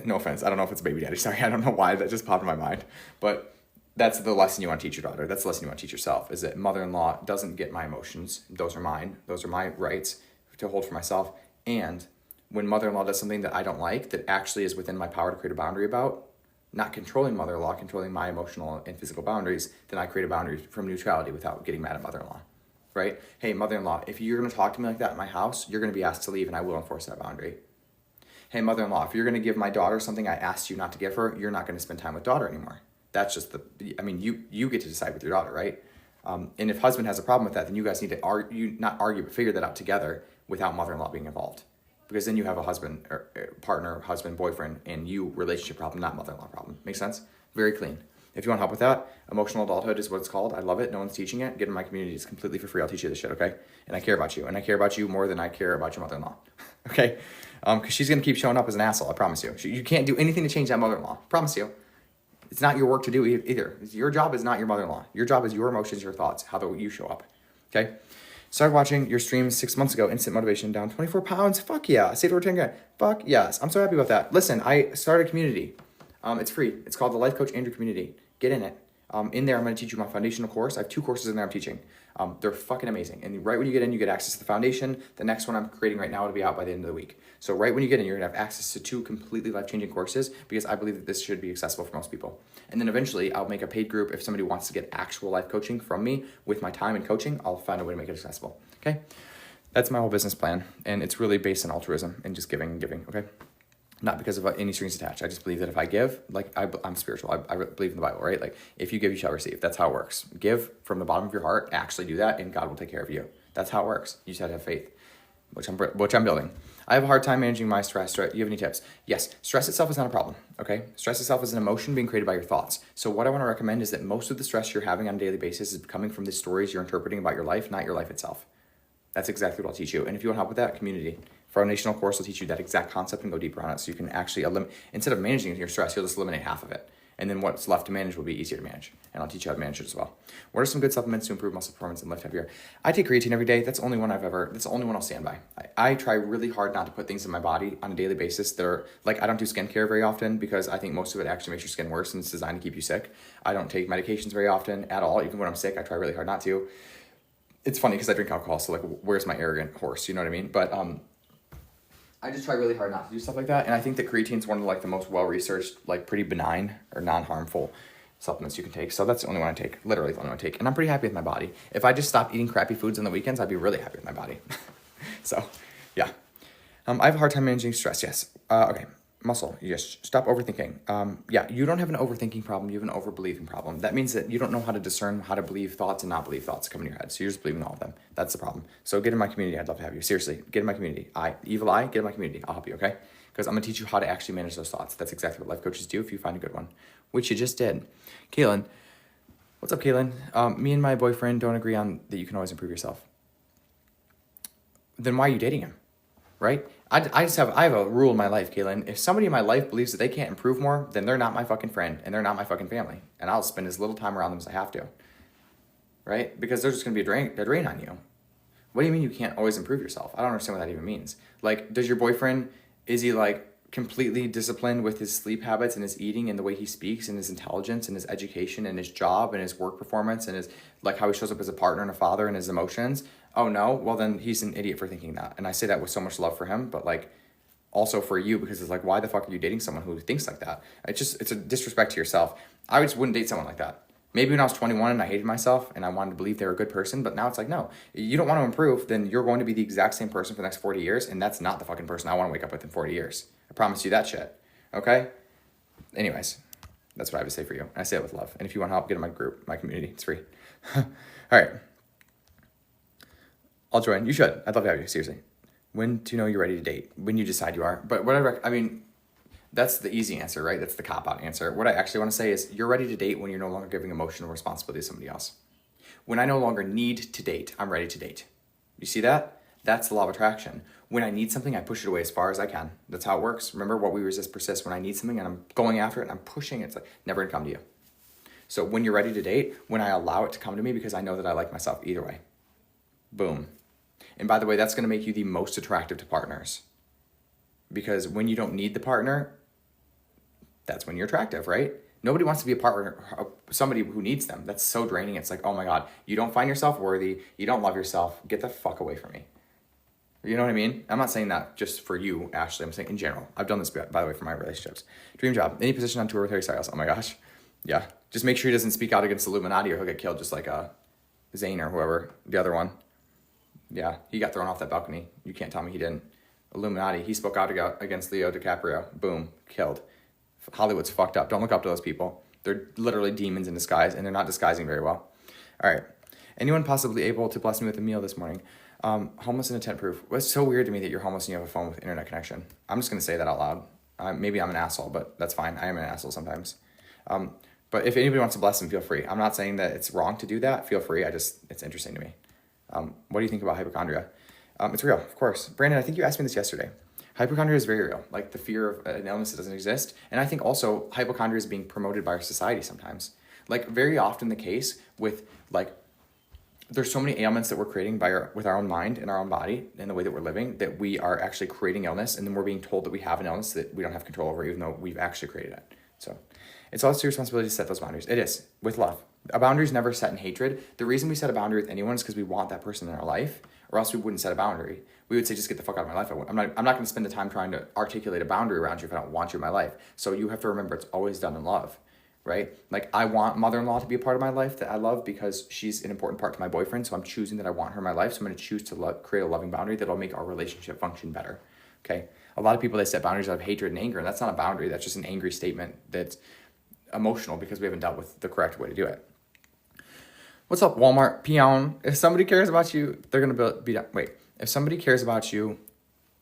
no offense, I don't know if it's baby daddy, sorry, I don't know why that just popped in my mind. But that's the lesson you want to teach your daughter. That's the lesson you want to teach yourself, is that mother-in-law doesn't get my emotions. Those are mine. Those are my rights to hold for myself. And when mother-in-law does something that I don't like, that actually is within my power to create a boundary about, not controlling mother-in-law, controlling my emotional and physical boundaries, then I create a boundary from neutrality without getting mad at mother-in-law, right? Hey, mother-in-law, if you're going to talk to me like that in my house, you're going to be asked to leave, and I will enforce that boundary. Hey, mother-in-law, if you're going to give my daughter something I asked you not to give her, you're not going to spend time with daughter anymore. That's just you get to decide with your daughter, right? And if husband has a problem with that, then you guys need to not argue, but figure that out together without mother-in-law being involved. Because then you have a husband, or partner, husband, boyfriend, and you relationship problem, not mother-in-law problem. Make sense? Very clean. If you want help with that, emotional adulthood is what it's called. I love it. No one's teaching it. Get in my community. It's completely for free. I'll teach you this shit, okay? And I care about you. And I care about you more than I care about your mother-in-law, okay? Because she's going to keep showing up as an asshole, I promise you. You can't do anything to change that mother-in-law. I promise you. It's not your work to do either. Your job is not your mother-in-law. Your job is your emotions, your thoughts, how you show up, okay? Started watching your streams 6 months ago. Instant motivation, down 24 pounds. Fuck yeah. Saved over 10 grand. Fuck yes. I'm so happy about that. Listen, I started a community. It's free. It's called the Life Coach Andrew Community. Get in it. In there, I'm going to teach you my foundational course. I have 2 courses in there I'm teaching. They're fucking amazing. And right when you get in, you get access to the foundation. The next one I'm creating right now will be out by the end of the week. So right when you get in, you're going to have access to 2 completely life-changing courses, because I believe that this should be accessible for most people. And then eventually, I'll make a paid group. If somebody wants to get actual life coaching from me with my time and coaching, I'll find a way to make it accessible. Okay? That's my whole business plan. And it's really based on altruism and just giving, okay? Not because of any strings attached. I just believe that if I give, like I'm spiritual. I believe in the Bible, right? Like if you give, you shall receive. That's how it works. Give from the bottom of your heart. Actually do that, and God will take care of you. That's how it works. You just have to have faith, which I'm building. I have a hard time managing my stress. Do you have any tips? Yes. Stress itself is not a problem, okay? Stress itself is an emotion being created by your thoughts. So what I want to recommend is that most of the stress you're having on a daily basis is coming from the stories you're interpreting about your life, not your life itself. That's exactly what I'll teach you. And if you want help with that, community. Foundational course will teach you that exact concept and go deeper on it, so you can actually instead of managing your stress, you'll just eliminate half of it. And then what's left to manage will be easier to manage. And I'll teach you how to manage it as well. What are some good supplements to improve muscle performance and lift heavier? I take creatine every day. That's the only one I'll stand by. I try really hard not to put things in my body on a daily basis that are, like, I don't do skincare very often because I think most of it actually makes your skin worse and it's designed to keep you sick. I don't take medications very often at all. Even when I'm sick, I try really hard not to. It's funny because I drink alcohol, so like, where's my arrogant horse? You know what I mean? But I just try really hard not to do stuff like that. And I think that creatine is one of like the most well-researched, like pretty benign or non-harmful supplements you can take. So that's the only one I take, literally the only one I take. And I'm pretty happy with my body. If I just stopped eating crappy foods on the weekends, I'd be really happy with my body. So yeah. I have a hard time managing stress, yes. Okay, muscle, yes, stop overthinking. Yeah, you don't have an overthinking problem, you have an overbelieving problem. That means that you don't know how to discern how to believe thoughts and not believe thoughts that come in your head. So you're just believing all of them. That's the problem. So get in my community, I'd love to have you. Seriously, get in my community. Evil eye, get in my community. I'll help you, okay? Because I'm gonna teach you how to actually manage those thoughts. That's exactly what life coaches do if you find a good one, which you just did. Kaylin, what's up, Kaylin? Me and my boyfriend don't agree on that you can always improve yourself. Then why are you dating him? Right? I have a rule in my life, Kaylin. If somebody in my life believes that they can't improve more, then they're not my fucking friend and they're not my fucking family. And I'll spend as little time around them as I have to. Right? Because they're just going to be a drain on you. What do you mean you can't always improve yourself? I don't understand what that even means. Like, does your boyfriend, is he like completely disciplined with his sleep habits and his eating and the way he speaks and his intelligence and his education and his job and his work performance and his, like, how he shows up as a partner and a father and his emotions? Oh no, well then he's an idiot for thinking that. And I say that with so much love for him, but like also for you, because it's like, why the fuck are you dating someone who thinks like that? It's a disrespect to yourself. I just wouldn't date someone like that. Maybe when I was 21 and I hated myself and I wanted to believe they were a good person, but now it's like, no, you don't want to improve, then you're going to be the exact same person for the next 40 years. And that's not the fucking person I want to wake up with in 40 years. I promise you that shit. Okay? Anyways, that's what I have to say for you. And I say it with love. And if you want help, get in my group, my community. It's free. All right. I'll join. You should. I'd love to have you. Seriously. When to know you're ready to date? When you decide you are. But I mean, that's the easy answer, right? That's the cop-out answer. What I actually want to say is you're ready to date when you're no longer giving emotional responsibility to somebody else. When I no longer need to date, I'm ready to date. You see that? That's the law of attraction. When I need something, I push it away as far as I can. That's how it works. Remember, what we resist persists. When I need something and I'm going after it and I'm pushing it, it's like never gonna come to you. So when you're ready to date, when I allow it to come to me because I know that I like myself either way. Boom. And by the way, that's going to make you the most attractive to partners. Because when you don't need the partner, that's when you're attractive, right? Nobody wants to be a partner, somebody who needs them. That's so draining. It's like, oh my God, you don't find yourself worthy. You don't love yourself. Get the fuck away from me. You know what I mean? I'm not saying that just for you, Ashley. I'm saying in general. I've done this, by the way, for my relationships. Dream job. Any position on tour with Harry Styles. Oh my gosh. Yeah. Just make sure he doesn't speak out against Illuminati or he'll get killed just like Zayn or whoever, the other one. Yeah, he got thrown off that balcony. You can't tell me he didn't. Illuminati, he spoke out against Leo DiCaprio. Boom, killed. Hollywood's fucked up. Don't look up to those people. They're literally demons in disguise, and they're not disguising very well. All right. Anyone possibly able to bless me with a meal this morning? Homeless and a tent proof. Well, it's so weird to me that you're homeless and you have a phone with internet connection. I'm just going to say that out loud. Maybe I'm an asshole, but that's fine. I am an asshole sometimes. But if anybody wants to bless them, feel free. I'm not saying that it's wrong to do that. Feel free. It's interesting to me. What do you think about hypochondria? It's real, of course. Brandon, I think you asked me this yesterday. Hypochondria is very real, like the fear of an illness that doesn't exist. And I think also hypochondria is being promoted by our society sometimes. Like very often the case with like, there's so many ailments that we're creating with our own mind and our own body and the way that we're living that we are actually creating illness. And then we're being told that we have an illness that we don't have control over, even though we've actually created it. So it's also your responsibility to set those boundaries. It is, with love. A boundary is never set in hatred. The reason we set a boundary with anyone is because we want that person in our life, or else we wouldn't set a boundary. We would say, just get the fuck out of my life. I'm not going to spend the time trying to articulate a boundary around you if I don't want you in my life. So you have to remember it's always done in love, right? Like I want mother-in-law to be a part of my life that I love because she's an important part to my boyfriend. So I'm choosing that I want her in my life. So I'm going to choose to create a loving boundary that'll make our relationship function better, okay? A lot of people, they set boundaries out of hatred and anger, and that's not a boundary. That's just an angry statement that's emotional because we haven't dealt with the correct way to do it. What's up, Walmart peon? If somebody cares about you, they're going to be down. Wait, if somebody cares about you,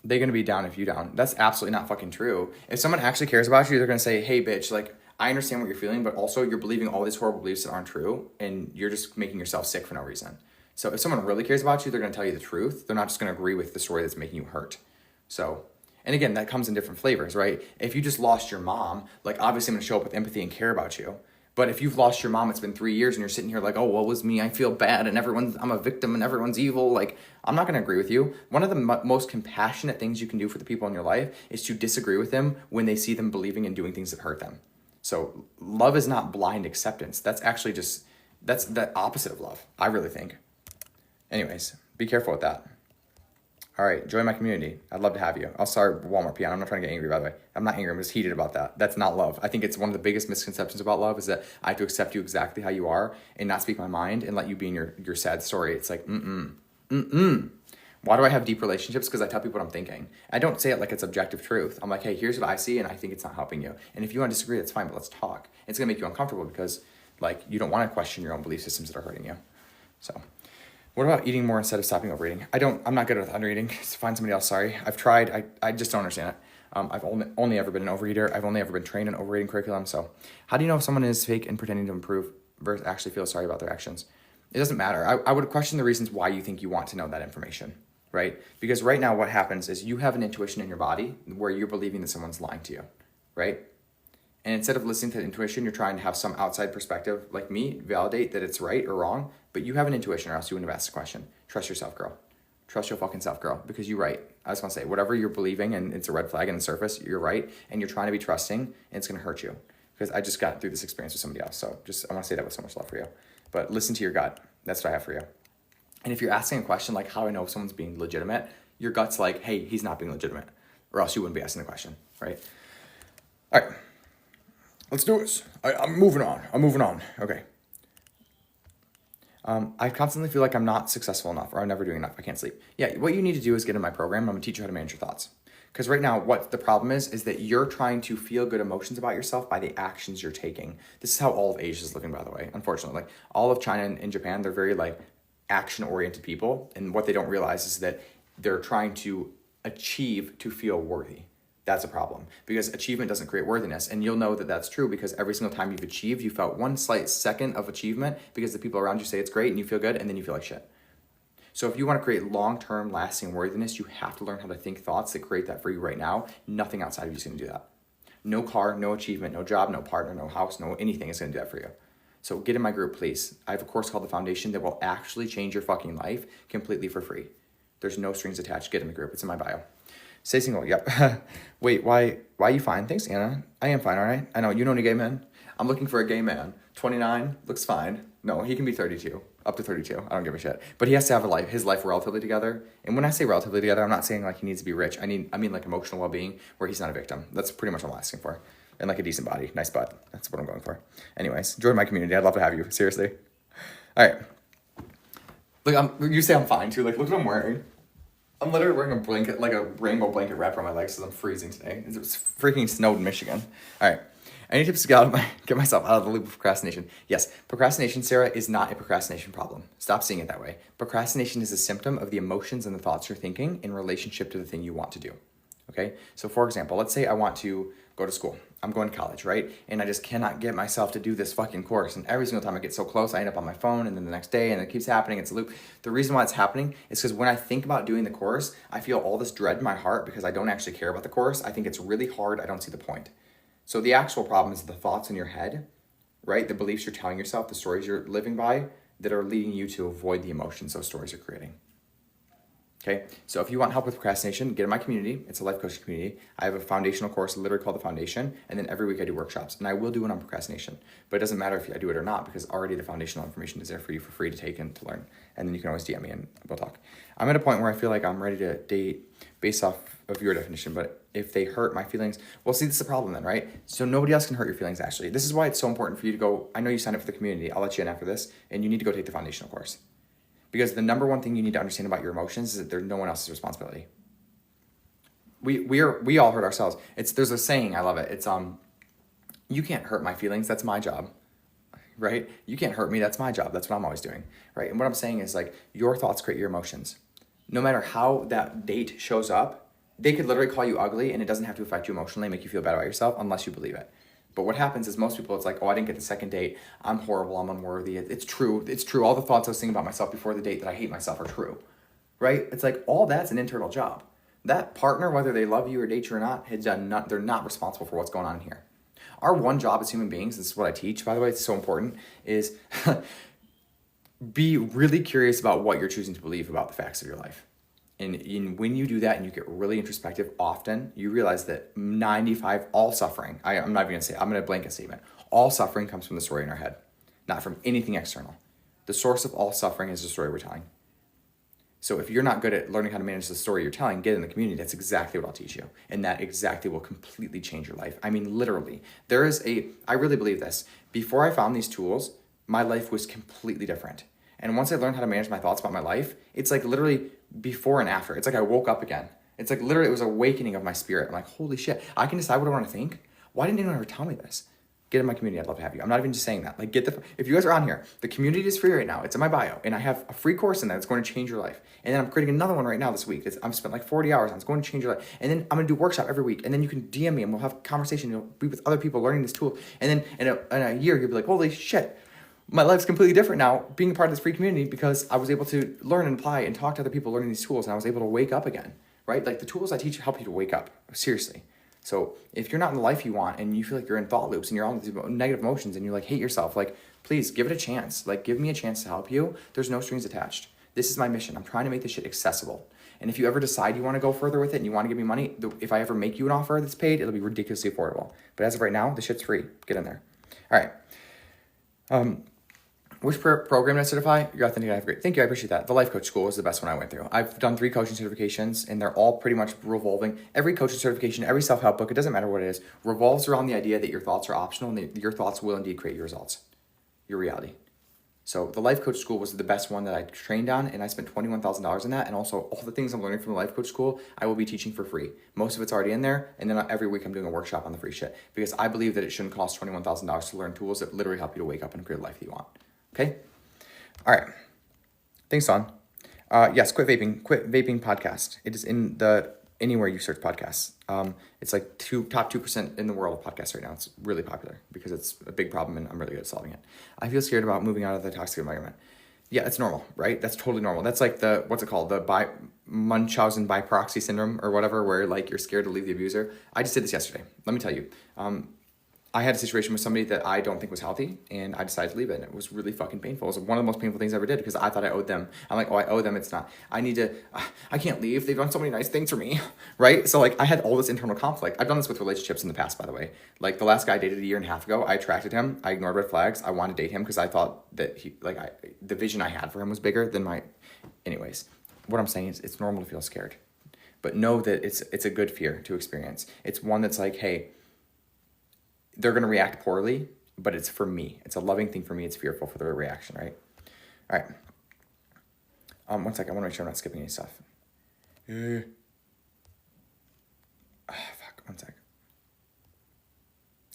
they're going to be down if you down. That's absolutely not fucking true. If someone actually cares about you, they're going to say, hey, bitch, like, I understand what you're feeling, but also you're believing all these horrible beliefs that aren't true, and you're just making yourself sick for no reason. So if someone really cares about you, they're going to tell you the truth. They're not just going to agree with the story that's making you hurt. So, and again, that comes in different flavors, right? If you just lost your mom, like obviously I'm going to show up with empathy and care about you. But if you've lost your mom, it's been 3 years and you're sitting here like, oh, what was me? I feel bad and I'm a victim and everyone's evil. Like, I'm not going to agree with you. One of the most compassionate things you can do for the people in your life is to disagree with them when they see them believing and doing things that hurt them. So love is not blind acceptance. That's actually that's the opposite of love, I really think. Anyways, be careful with that. All right, join my community. I'd love to have you. Sorry, Walmart piano. I'm not trying to get angry, by the way. I'm not angry. I'm just heated about that. That's not love. I think it's one of the biggest misconceptions about love is that I have to accept you exactly how you are and not speak my mind and let you be in your sad story. It's like, Why do I have deep relationships? Because I tell people what I'm thinking. I don't say it like it's objective truth. I'm like, hey, here's what I see, and I think it's not helping you. And if you want to disagree, that's fine, but let's talk. It's going to make you uncomfortable because, like, you don't want to question your own belief systems that are hurting you. So... what about eating more instead of stopping overeating? I'm not good with undereating. Find somebody else, sorry. I've tried, I just don't understand it. I've only ever been an overeater. I've only ever been trained in overeating curriculum. So how do you know if someone is fake and pretending to improve versus actually feel sorry about their actions? It doesn't matter. I would question the reasons why you think you want to know that information, right? Because right now what happens is you have an intuition in your body where you're believing that someone's lying to you, right? And instead of listening to the intuition, you're trying to have some outside perspective, like me, validate that it's right or wrong. But you have an intuition or else you wouldn't have asked the question. Trust yourself, girl. Trust your fucking self, girl. Because you're right. I just want to say, whatever you're believing and it's a red flag on the surface, you're right. And you're trying to be trusting and it's going to hurt you. Because I just got through this experience with somebody else. So I want to say that with so much love for you. But listen to your gut. That's what I have for you. And if you're asking a question like, how do I know if someone's being legitimate? Your gut's like, hey, he's not being legitimate. Or else you wouldn't be asking the question, right? All right. Let's do this. I'm moving on. Okay. I constantly feel like I'm not successful enough or I'm never doing enough. I can't sleep. Yeah, what you need to do is get in my program. I'm going to teach you how to manage your thoughts. Because right now, what the problem is that you're trying to feel good emotions about yourself by the actions you're taking. This is how all of Asia is living, by the way, unfortunately. Like, all of China and Japan, they're very, like, action-oriented people. And what they don't realize is that they're trying to achieve to feel worthy. That's a problem because achievement doesn't create worthiness. And you'll know that that's true because every single time you've achieved, you felt one slight second of achievement because the people around you say it's great and you feel good and then you feel like shit. So if you want to create long-term lasting worthiness, you have to learn how to think thoughts that create that for you right now. Nothing outside of you is going to do that. No car, no achievement, no job, no partner, no house, no anything is going to do that for you. So get in my group, please. I have a course called The Foundation that will actually change your fucking life completely for free. There's no strings attached. Get in the group. It's in my bio. Stay single, yep. Wait, why are you fine? Thanks, Anna. I am fine, all right? I know, you know any gay men? I'm looking for a gay man. 29, looks fine. No, he can be 32, up to 32. I don't give a shit. But he has to have his life relatively together. And when I say relatively together, I'm not saying like he needs to be rich. I mean like emotional well-being where he's not a victim. That's pretty much what I'm asking for. And like a decent body, nice butt. That's what I'm going for. Anyways, join my community. I'd love to have you, seriously. All right. Look, you say I'm fine too. Like, look what I'm wearing. I'm literally wearing a blanket, like a rainbow blanket wrapped around my legs because I'm freezing today. It's freaking snowed in Michigan. All right. Any tips to get myself out of the loop of procrastination? Yes. Procrastination, Sarah, is not a procrastination problem. Stop seeing it that way. Procrastination is a symptom of the emotions and the thoughts you're thinking in relationship to the thing you want to do. Okay? So for example, let's say I want to go to school. I'm going to college, right? And I just cannot get myself to do this fucking course. And every single time I get so close, I end up on my phone and then the next day and it keeps happening. It's a loop. The reason why it's happening is because when I think about doing the course, I feel all this dread in my heart because I don't actually care about the course. I think it's really hard. I don't see the point. So the actual problem is the thoughts in your head, right? The beliefs you're telling yourself, the stories you're living by that are leading you to avoid the emotions those stories are creating. Okay, so if you want help with procrastination, get in my community. It's a life coaching community. I have a foundational course literally called The Foundation, and then every week I do workshops, and I will do one on procrastination. But it doesn't matter if I do it or not because already the foundational information is there for you for free to take and to learn. And then you can always DM me and we'll talk. I'm at a point where I feel like I'm ready to date based off of your definition, but if they hurt my feelings, well, see, this is the problem then, right? So nobody else can hurt your feelings, actually. This is why it's so important for you to go, I know you signed up for the community, I'll let you in after this, and you need to go take the foundational course. Because the number one thing you need to understand about your emotions is that they're no one else's responsibility. We all hurt ourselves. There's a saying, I love it. It's you can't hurt my feelings, that's my job. Right? You can't hurt me, that's my job. That's what I'm always doing. Right? And what I'm saying is like your thoughts create your emotions. No matter how that date shows up, they could literally call you ugly and it doesn't have to affect you emotionally, make you feel bad about yourself unless you believe it. But what happens is most people, it's like, oh, I didn't get the second date. I'm horrible. I'm unworthy. It's true. It's true. All the thoughts I was thinking about myself before the date that I hate myself are true, right? It's like all that's an internal job. That partner, whether they love you or date you or not, they're not responsible for what's going on in here. Our one job as human beings, this is what I teach, by the way, it's so important, is be really curious about what you're choosing to believe about the facts of your life. And when you do that and you get really introspective often, you realize that all suffering, I'm not even gonna say, I'm gonna blanket statement, all suffering comes from the story in our head, not from anything external. The source of all suffering is the story we're telling. So if you're not good at learning how to manage the story you're telling, get in the community. That's exactly what I'll teach you. And that exactly will completely change your life. I mean, literally, I really believe this. Before I found these tools, my life was completely different. And once I learned how to manage my thoughts about my life, it's like literally before and after. It's like I woke up again. It's like literally it was awakening of my spirit. I'm like, holy shit, I can decide what I want to think. Why didn't anyone ever tell me this? Get in my community. I'd love to have you. I'm not even just saying that. Like, if you guys are on here, the community is free right now. It's in my bio. And I have a free course in that. It's going to change your life. And then I'm creating another one right now this week. I've spent like 40 hours on. It's going to change your life. And then I'm going to do a workshop every week. And then you can DM me and we'll have a conversation. You'll be with other people learning this tool. And then in a year, you'll be like, holy shit, my life's completely different now being a part of this free community because I was able to learn and apply and talk to other people learning these tools. And I was able to wake up again, right? Like the tools I teach help you to wake up. Seriously. So if you're not in the life you want and you feel like you're in thought loops and you're on these negative emotions and you like hate yourself, like please give it a chance. Like give me a chance to help you. There's no strings attached. This is my mission. I'm trying to make this shit accessible. And if you ever decide you want to go further with it and you want to give me money, if I ever make you an offer that's paid, it'll be ridiculously affordable. But as of right now, the shit's free. Get in there. All right. Which program did I certify? Your Authentic Life. Great. Thank you. I appreciate that. The Life Coach School is the best one I went through. I've done 3 coaching certifications, and they're all pretty much revolving. Every coaching certification, every self-help book, it doesn't matter what it is, revolves around the idea that your thoughts are optional and that your thoughts will indeed create your results, your reality. So the Life Coach School was the best one that I trained on, and I spent $21,000 in that. And also all the things I'm learning from the Life Coach School, I will be teaching for free. Most of it's already in there, and then every week I'm doing a workshop on the free shit because I believe that it shouldn't cost $21,000 to learn tools that literally help you to wake up and create a life that you want. Okay? All right. Thanks, Son. Yes, Quit Vaping podcast. It is in anywhere you search podcasts. It's like top 2% in the world of podcasts right now. It's really popular because it's a big problem and I'm really good at solving it. I feel scared about moving out of the toxic environment. Yeah, it's normal, right? That's totally normal. That's like what's it called? The Munchausen by proxy syndrome or whatever, where like you're scared to leave the abuser. I just did this yesterday. Let me tell you. I had a situation with somebody that I don't think was healthy, and I decided to leave it, and it was really fucking painful. It was one of the most painful things I ever did because I thought I owed them. I'm like, oh, I owe them. It's not. I can't leave. They've done so many nice things for me, right? So like I had all this internal conflict. I've done this with relationships in the past, by the way. Like the last guy I dated a year and a half ago, I attracted him. I ignored red flags. I wanted to date him because I thought that the vision I had for him was bigger than my. Anyways, what I'm saying is it's normal to feel scared, but know that it's a good fear to experience. It's one that's like, hey, they're going to react poorly, but it's for me. It's a loving thing for me. It's fearful for their reaction, right? All right. 1 second. I want to make sure I'm not skipping any stuff. Fuck. 1 second.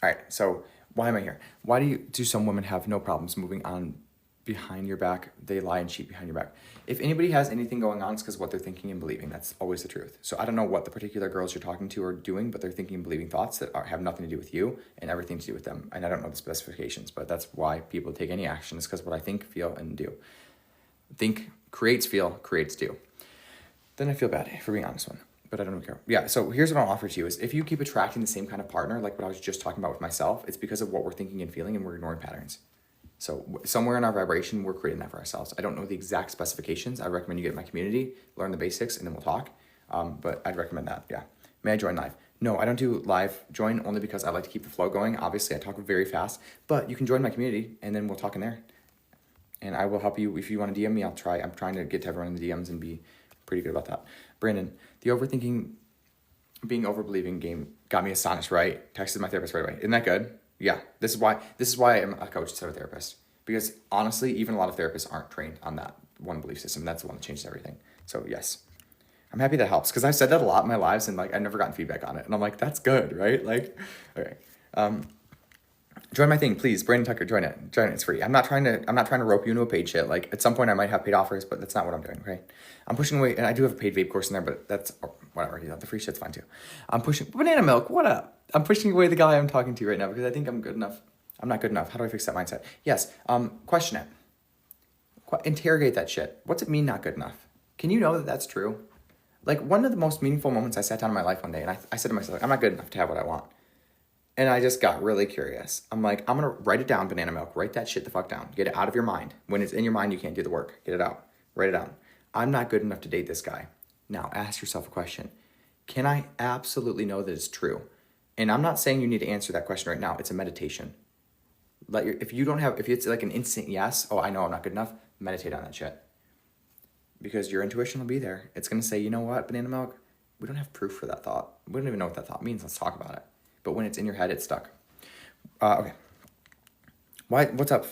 All right. So why am I here? Why do some women have no problems moving on behind your back? They lie and cheat behind your back. If anybody has anything going on, it's because what they're thinking and believing. That's always the truth. So I don't know what the particular girls you're talking to are doing, but they're thinking and believing thoughts that have nothing to do with you and everything to do with them. And I don't know the specifications, but that's why people take any action is because what I think, feel, and do. Think creates, feel, creates, do. Then I feel bad for being honest one, but I don't care. Yeah, so here's what I'll offer to you is if you keep attracting the same kind of partner, like what I was just talking about with myself, it's because of what we're thinking and feeling and we're ignoring patterns. So somewhere in our vibration, we're creating that for ourselves. I don't know the exact specifications. I recommend you get in my community, learn the basics, and then we'll talk. But I'd recommend that, yeah. May I join live? No, I don't do live join only because I like to keep the flow going. Obviously, I talk very fast, but you can join my community, and then we'll talk in there. And I will help you. If you want to DM me, I'll try. I'm trying to get to everyone in the DMs and be pretty good about that. Brandon, the overthinking, being overbelieving game got me astonished, right? Texted my therapist right away. Isn't that good? Yeah, this is why I'm a coach instead of a therapist. Because honestly, even a lot of therapists aren't trained on that one belief system. That's the one that changes everything. So yes, I'm happy that helps because I've said that a lot in my lives and like I've never gotten feedback on it. And I'm like, that's good, right? Like, okay. Join my thing, please. Brandon Tucker, join it. Join it. It's free. I'm not trying to rope you into a paid shit. Like at some point I might have paid offers, but that's not what I'm doing. Okay. I'm pushing away, and I do have a paid vape course in there, but that's whatever. You know, the free shit's fine too. I'm pushing banana milk. What up? I'm pushing away the guy I'm talking to right now because I think I'm good enough. I'm not good enough. How do I fix that mindset? Yes. Question it. Interrogate that shit. What's it mean not good enough? Can you know that that's true? Like, one of the most meaningful moments I sat down in my life one day, and I said to myself, I'm not good enough to have what I want. And I just got really curious. I'm like, I'm going to write it down, banana milk. Write that shit the fuck down. Get it out of your mind. When it's in your mind, you can't do the work. Get it out. Write it down. I'm not good enough to date this guy. Now, ask yourself a question. Can I absolutely know that it's true? And I'm not saying you need to answer that question right now. It's a meditation. If it's like an instant yes, oh, I know I'm not good enough, meditate on that shit. Because your intuition will be there. It's going to say, you know what, banana milk? We don't have proof for that thought. We don't even know what that thought means. Let's talk about it. But when it's in your head, it's stuck. Okay. What's up?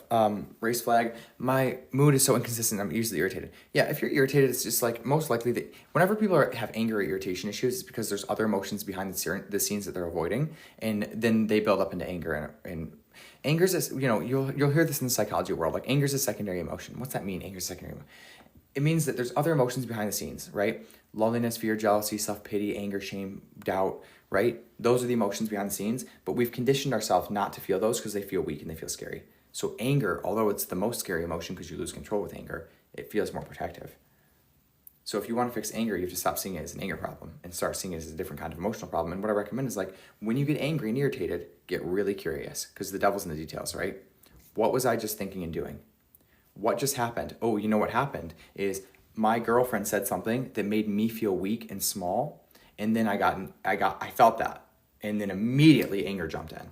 Race flag. My mood is so inconsistent. I'm easily irritated. Yeah, if you're irritated, it's just like most likely that whenever people have anger or irritation issues, it's because there's other emotions behind the scenes that they're avoiding, and then they build up into anger. And anger is, you'll hear this in the psychology world. Like, anger is a secondary emotion. What's that mean? Anger is secondary emotion. It means that there's other emotions behind the scenes, right? Loneliness, fear, jealousy, self-pity, anger, shame, doubt, right? Those are the emotions behind the scenes, but we've conditioned ourselves not to feel those because they feel weak and they feel scary. So anger, although it's the most scary emotion because you lose control with anger, it feels more protective. So if you want to fix anger, you have to stop seeing it as an anger problem and start seeing it as a different kind of emotional problem. And what I recommend is, like, when you get angry and irritated, get really curious because the devil's in the details, right? What was I just thinking and doing? What just happened? Oh, you know what happened is my girlfriend said something that made me feel weak and small. And then I felt that. And then immediately anger jumped in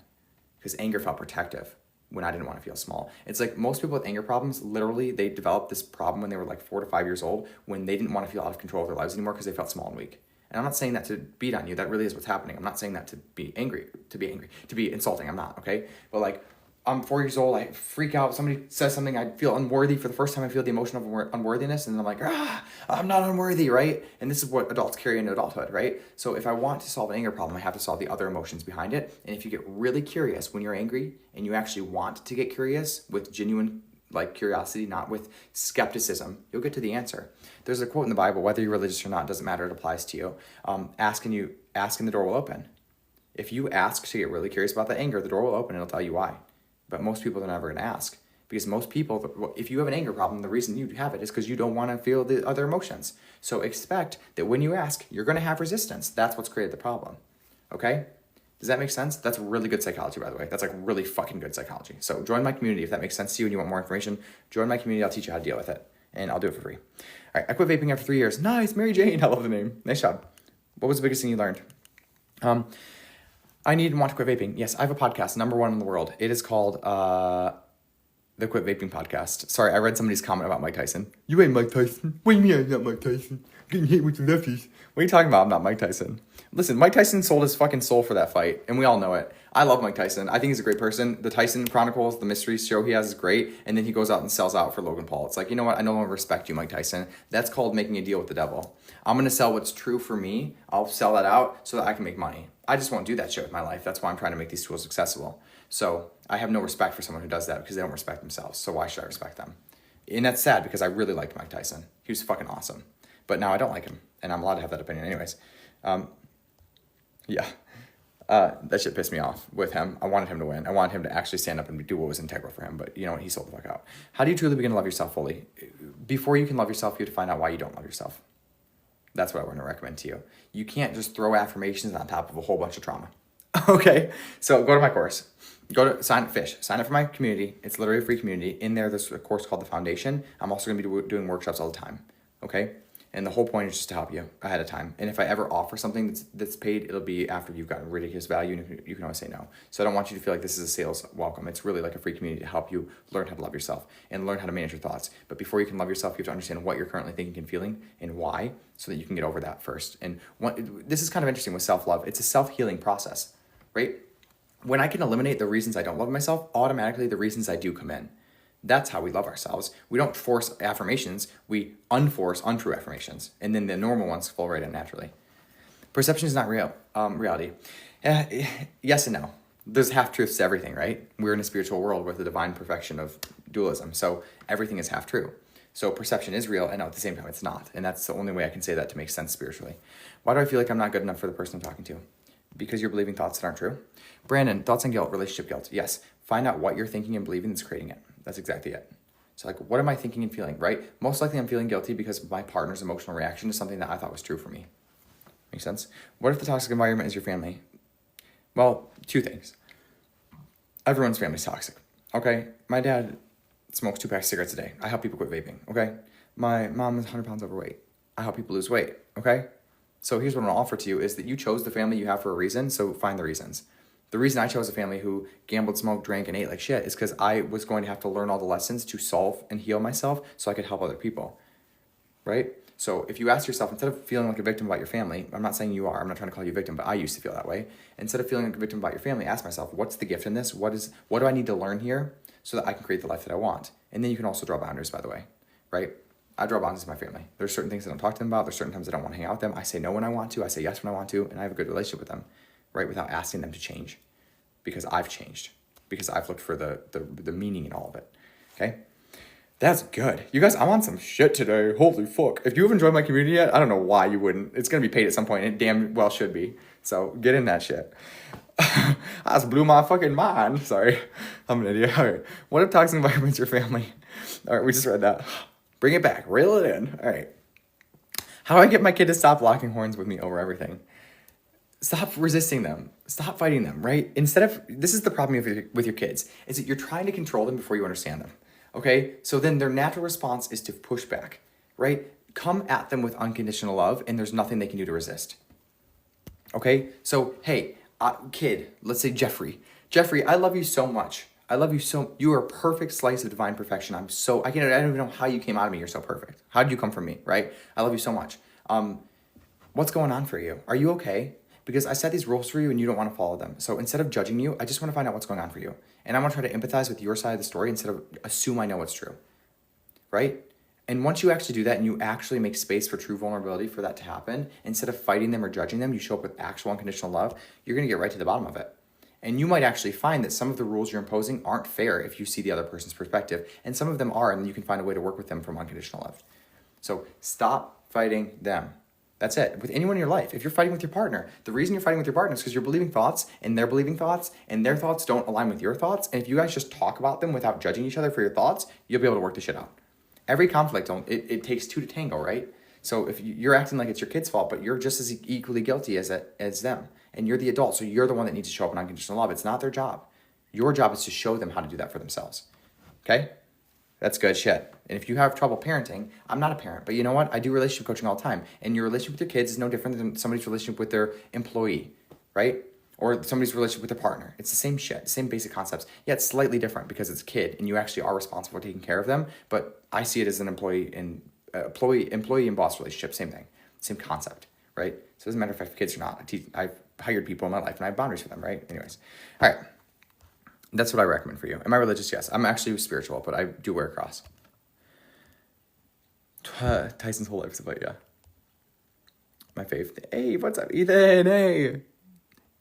because anger felt protective when I didn't want to feel small. It's like most people with anger problems, literally, they developed this problem when they were like 4 to 5 years old when they didn't want to feel out of control of their lives anymore because they felt small and weak. And I'm not saying that to beat on you. That really is what's happening. I'm not saying that to be insulting. I'm not, okay? But like, I'm 4 years old, I freak out, somebody says something, I feel unworthy. For the first time, I feel the emotion of unworthiness, and I'm like, I'm not unworthy, right? And this is what adults carry into adulthood, right? So if I want to solve an anger problem, I have to solve the other emotions behind it. And if you get really curious when you're angry, and you actually want to get curious with genuine curiosity, not with skepticism, you'll get to the answer. There's a quote in the Bible, whether you're religious or not, doesn't matter, it applies to you. Ask and the door will open. If you ask to get really curious about that anger, the door will open and it'll tell you why. But most people are never going to ask because most people, if you have an anger problem, the reason you have it is because you don't want to feel the other emotions. So expect that when you ask, you're going to have resistance. That's what's created the problem. Okay? Does that make sense? That's really good psychology, by the way. That's like really fucking good psychology. So join my community if that makes sense to you and you want more information. Join my community. I'll teach you how to deal with it. And I'll do it for free. All right. I quit vaping after 3 years. Nice. Mary Jane. I love the name. Nice job. What was the biggest thing you learned? I need and want to quit vaping. Yes, I have a podcast, #1 in the world. It is called the Quit Vaping Podcast. Sorry, I read somebody's comment about Mike Tyson. You ain't Mike Tyson. What do you mean I'm not Mike Tyson? Getting hit with the lefties. What are you talking about? I'm not Mike Tyson. Listen, Mike Tyson sold his fucking soul for that fight, and we all know it. I love Mike Tyson. I think he's a great person. The Tyson Chronicles, the mystery show he has is great, and then he goes out and sells out for Logan Paul. It's like, you know what? I no longer respect you, Mike Tyson. That's called making a deal with the devil. I'm going to sell what's true for me. I'll sell that out so that I can make money. I just won't do that shit with my life. That's why I'm trying to make these tools accessible. So I have no respect for someone who does that because they don't respect themselves. So why should I respect them? And that's sad because I really liked Mike Tyson. He was fucking awesome. But now I don't like him. And I'm allowed to have that opinion anyways. That shit pissed me off with him. I wanted him to win. I wanted him to actually stand up and do what was integral for him. But you know what? He sold the fuck out. How do you truly begin to love yourself fully? Before you can love yourself, you have to find out why you don't love yourself. That's what I want to recommend to you. You can't just throw affirmations on top of a whole bunch of trauma. Okay, so go to my course. Sign up for my community. It's literally a free community. In there, there's a course called The Foundation. I'm also going to be doing workshops all the time. Okay? And the whole point is just to help you ahead of time. And if I ever offer something that's paid, it'll be after you've gotten ridiculous value, and you can always say no. So I don't want you to feel like this is a sales welcome. It's really like a free community to help you learn how to love yourself and learn how to manage your thoughts. But before you can love yourself, you have to understand what you're currently thinking and feeling and why, so that you can get over that first. And this is kind of interesting with self-love. It's a self-healing process, right? When I can eliminate the reasons I don't love myself, automatically the reasons I do come in. That's how we love ourselves. We don't force affirmations. We unforce untrue affirmations. And then the normal ones fall right in naturally. Perception is not reality. Yes and no. There's half-truths to everything, right? We're in a spiritual world with the divine perfection of dualism. So everything is half-true. So perception is real, and no, at the same time, it's not. And that's the only way I can say that to make sense spiritually. Why do I feel like I'm not good enough for the person I'm talking to? Because you're believing thoughts that aren't true. Brandon, thoughts on guilt, relationship guilt. Yes. Find out what you're thinking and believing that's creating it. That's exactly it. So like, what am I thinking and feeling, right? Most likely I'm feeling guilty because of my partner's emotional reaction to something that I thought was true for me. Make sense? What if the toxic environment is your family? Well, two things. Everyone's family's toxic, okay? My dad smokes 2 packs of cigarettes a day. I help people quit vaping, okay? My mom is 100 pounds overweight. I help people lose weight, okay? So here's what I'm gonna offer to you is that you chose the family you have for a reason, so find the reasons. The reason I chose a family who gambled, smoked, drank, and ate like shit is because I was going to have to learn all the lessons to solve and heal myself so I could help other people, right? So if you ask yourself, instead of feeling like a victim about your family, I'm not saying you are, I'm not trying to call you a victim, but I used to feel that way. Instead of feeling like a victim about your family, ask myself, what's the gift in this? What do I need to learn here so that I can create the life that I want? And then you can also draw boundaries, by the way, right? I draw boundaries with my family. There's certain things I don't talk to them about. There's certain times I don't want to hang out with them. I say no when I want to. I say yes when I want to. And I have a good relationship with them, right? Without asking them to change. Because I've changed, because I've looked for the meaning in all of it, okay? That's good. You guys, I'm on some shit today. Holy fuck. If you haven't joined my community yet, I don't know why you wouldn't. It's going to be paid at some point, and it damn well should be. So get in that shit. I just blew my fucking mind. Sorry, I'm an idiot. All right. What if toxic environment's your family? All right, we just read that. Bring it back. Reel it in. All right. How do I get my kid to stop locking horns with me over everything? Stop resisting them. Stop fighting them, right? This is the problem with your kids, is that you're trying to control them before you understand them, okay? So then their natural response is to push back, right? Come at them with unconditional love, and there's nothing they can do to resist, okay? So, hey, kid, let's say Jeffrey. Jeffrey, I love you so much. You are a perfect slice of divine perfection. I don't even know how you came out of me. You're so perfect. How did you come from me, right? I love you so much. What's going on for you? Are you okay? Because I set these rules for you and you don't want to follow them. So instead of judging you, I just want to find out what's going on for you. And I want to try to empathize with your side of the story instead of assume I know what's true, right? And once you actually do that and you actually make space for true vulnerability for that to happen, instead of fighting them or judging them, you show up with actual unconditional love, you're going to get right to the bottom of it. And you might actually find that some of the rules you're imposing aren't fair if you see the other person's perspective. And some of them are, and you can find a way to work with them from unconditional love. So stop fighting them. That's it. With anyone in your life, if you're fighting with your partner, the reason you're fighting with your partner is because you're believing thoughts and they're believing thoughts and their thoughts don't align with your thoughts. And if you guys just talk about them without judging each other for your thoughts, you'll be able to work the shit out. Every conflict, it takes two to tango, right? So if you're acting like it's your kid's fault, but you're just as equally guilty as them, and you're the adult, so you're the one that needs to show up in unconditional love. It's not their job. Your job is to show them how to do that for themselves. Okay? That's good shit. And if you have trouble parenting, I'm not a parent, but you know what? I do relationship coaching all the time. And your relationship with your kids is no different than somebody's relationship with their employee, right? Or somebody's relationship with their partner. It's the same shit, same basic concepts. Yeah, it's slightly different because it's a kid and you actually are responsible for taking care of them. But I see it as an employee and boss relationship, same thing, same concept, right? So it doesn't matter if I have kids or not. I've hired people in my life and I have boundaries for them, right? Anyways, all right. That's what I recommend for you. Am I religious? Yes. I'm actually spiritual, but I do wear a cross. Tyson's whole life is about, yeah. My faith. Hey, what's up, Ethan? Hey.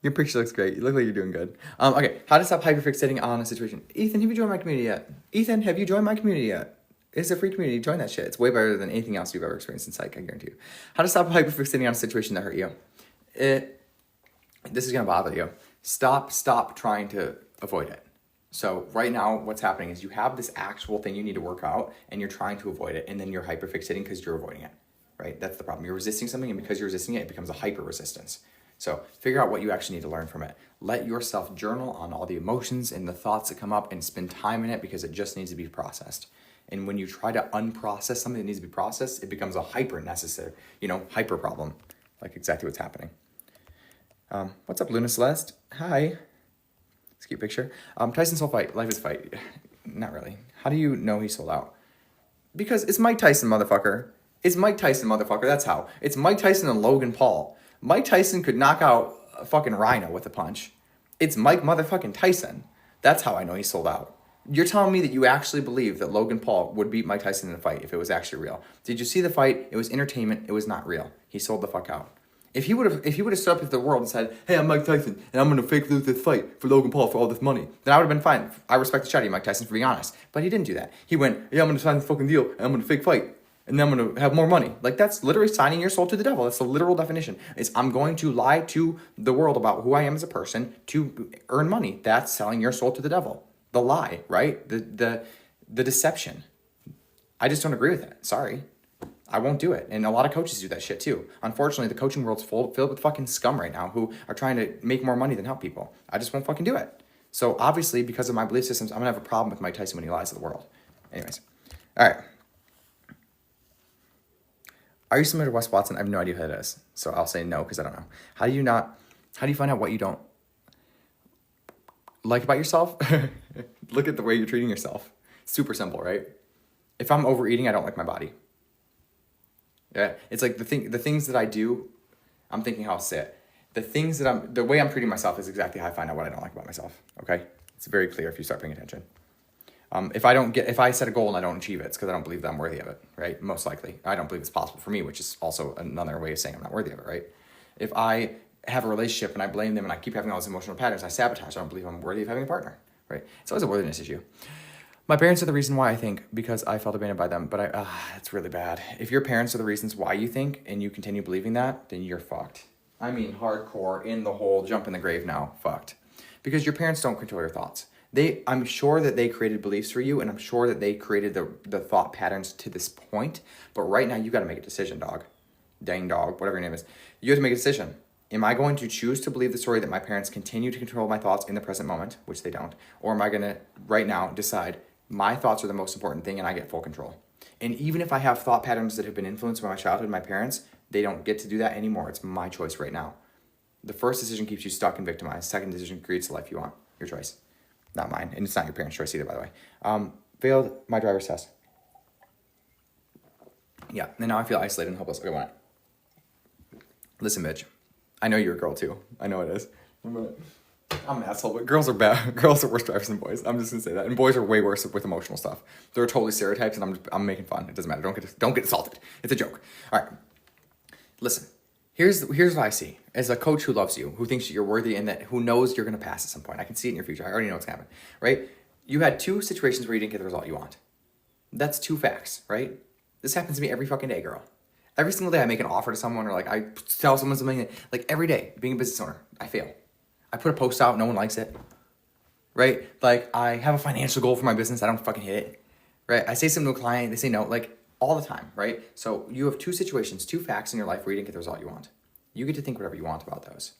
Your picture looks great. You look like you're doing good. Okay, how to stop hyperfixating on a situation. Ethan, have you joined my community yet? Ethan, have you joined my community yet? It's a free community. Join that shit. It's way better than anything else you've ever experienced in psych, I guarantee you. How to stop hyperfixating on a situation that hurt you. This is going to bother you. Stop trying to avoid it. So right now, what's happening is you have this actual thing you need to work out and you're trying to avoid it, and then you're hyperfixating because you're avoiding it, right? That's the problem. You're resisting something, and because you're resisting it, it becomes a hyper resistance. So figure out what you actually need to learn from it. Let yourself journal on all the emotions and the thoughts that come up and spend time in it because it just needs to be processed. And when you try to unprocess something that needs to be processed, it becomes a hyper problem, like exactly what's happening. What's up, Luna Celeste? Hi. It's a cute picture. Tyson's whole fight. Life is fight. Not really. How do you know he sold out? Because it's Mike Tyson, motherfucker. It's Mike Tyson, motherfucker. That's how. It's Mike Tyson and Logan Paul. Mike Tyson could knock out a fucking rhino with a punch. It's Mike motherfucking Tyson. That's how I know he sold out. You're telling me that you actually believe that Logan Paul would beat Mike Tyson in a fight if it was actually real. Did you see the fight? It was entertainment. It was not real. He sold the fuck out. If he would have stood up to the world and said, "Hey, I'm Mike Tyson, and I'm gonna fake lose this fight for Logan Paul for all this money," then I would have been fine. I respect the shit out of you, Mike Tyson, for being honest. But he didn't do that. He went, "Yeah, I'm gonna sign this fucking deal, and I'm gonna fake fight, and then I'm gonna have more money." Like, that's literally signing your soul to the devil. That's the literal definition. It's, I'm going to lie to the world about who I am as a person to earn money. That's selling your soul to the devil. The lie, right? The deception. I just don't agree with it. Sorry. I won't do it. And a lot of coaches do that shit too. Unfortunately, the coaching world's filled with fucking scum right now who are trying to make more money than help people. I just won't fucking do it. So obviously, because of my belief systems, I'm going to have a problem with Mike Tyson when he lies to the world. Anyways. All right. Are you similar to Wes Watson? I have no idea who that is. So I'll say no because I don't know. How do you find out what you don't like about yourself? Look at the way you're treating yourself. Super simple, right? If I'm overeating, I don't like my body. Yeah, it's like the things that I do, I'm thinking how I'll say it. The way I'm treating myself is exactly how I find out what I don't like about myself. Okay, it's very clear if you start paying attention. If I set a goal and I don't achieve it, it's because I don't believe that I'm worthy of it, right? Most likely, I don't believe it's possible for me, which is also another way of saying I'm not worthy of it, right? If I have a relationship and I blame them and I keep having all these emotional patterns, I sabotage. I don't believe I'm worthy of having a partner, right? It's always a worthiness issue. My parents are the reason why I think, because I felt abandoned by them, but it's really bad. If your parents are the reasons why you think and you continue believing that, then you're fucked. I mean, hardcore, in the hole, jump in the grave now, fucked. Because your parents don't control your thoughts. I'm sure that they created beliefs for you, and I'm sure that they created the thought patterns to this point, but right now you got to make a decision, dog. Dang dog, whatever your name is. You have to make a decision. Am I going to choose to believe the story that my parents continue to control my thoughts in the present moment, which they don't, or am I going to, right now, decide my thoughts are the most important thing and I get full control? And even if I have thought patterns that have been influenced by my childhood and my parents, they don't get to do that anymore. It's my choice right now. The first decision keeps you stuck and victimized. Second decision creates the life you want. Your choice. Not mine. And it's not your parents' choice either, by the way. Failed my driver's test. Yeah, and now I feel isolated and hopeless. Okay, what? Listen, bitch. I know you're a girl too. I know it is. I'm an asshole, but girls are bad. Girls are worse drivers than boys. I'm just gonna say that. And boys are way worse with emotional stuff. They're totally stereotypes, and I'm making fun. It doesn't matter. Don't get assaulted. It's a joke. All right. Listen. Here's what I see as a coach who loves you, who thinks that you're worthy, and who knows you're gonna pass at some point. I can see it in your future. I already know what's gonna happen. Right? You had 2 situations where you didn't get the result you want. That's 2 facts. Right? This happens to me every fucking day, girl. Every single day I make an offer to someone, or like I tell someone something, like every day being a business owner, I fail. I put a post out, no one likes it, right? Like I have a financial goal for my business, I don't fucking hit it, right? I say something to a client, they say no, like all the time, right? So you have 2 situations, 2 facts in your life where you didn't get the result you want. You get to think whatever you want about those.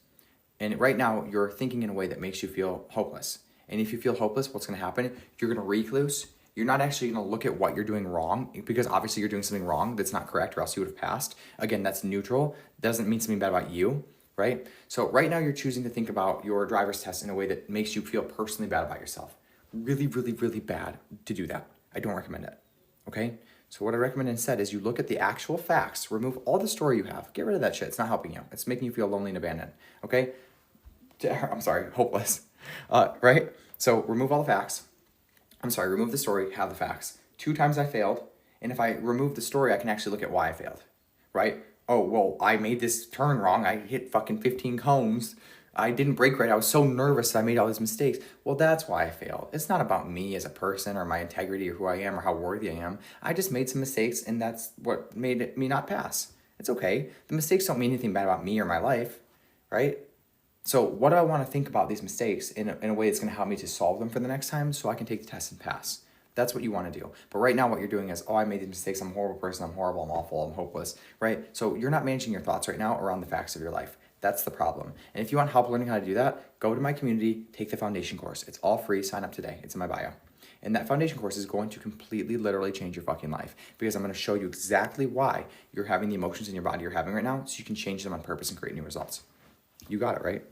And right now you're thinking in a way that makes you feel hopeless. And if you feel hopeless, what's gonna happen? You're gonna recluse. You're not actually going to look at what you're doing wrong, because obviously you're doing something wrong that's not correct, or else you would have passed. Again, that's neutral. Doesn't mean something bad about you, right? So right now you're choosing to think about your driver's test in a way that makes you feel personally bad about yourself. Really, really, really bad to do that. I don't recommend it, okay? So what I recommend instead is you look at the actual facts, remove all the story you have. Get rid of that shit. It's not helping you. It's making you feel lonely and abandoned, okay? I'm sorry, hopeless, right? So remove all the facts. Remove the story, have the facts. 2 times I failed, and if I remove the story, I can actually look at why I failed, right? Oh, well, I made this turn wrong. I hit fucking 15 cones. I didn't brake right. I was so nervous that I made all these mistakes. Well, that's why I failed. It's not about me as a person or my integrity or who I am or how worthy I am. I just made some mistakes, and that's what made me not pass. It's okay. The mistakes don't mean anything bad about me or my life, right? So what do I want to think about these mistakes in a way that's going to help me to solve them for the next time so I can take the test and pass? That's what you want to do. But right now what you're doing is, I made these mistakes, I'm a horrible person, I'm horrible, I'm awful, I'm hopeless, right? So you're not managing your thoughts right now around the facts of your life. That's the problem. And if you want help learning how to do that, go to my community, take the foundation course. It's all free, sign up today. It's in my bio. And that foundation course is going to completely, literally change your fucking life, because I'm going to show you exactly why you're having the emotions in your body you're having right now, so you can change them on purpose and create new results. You got it, right?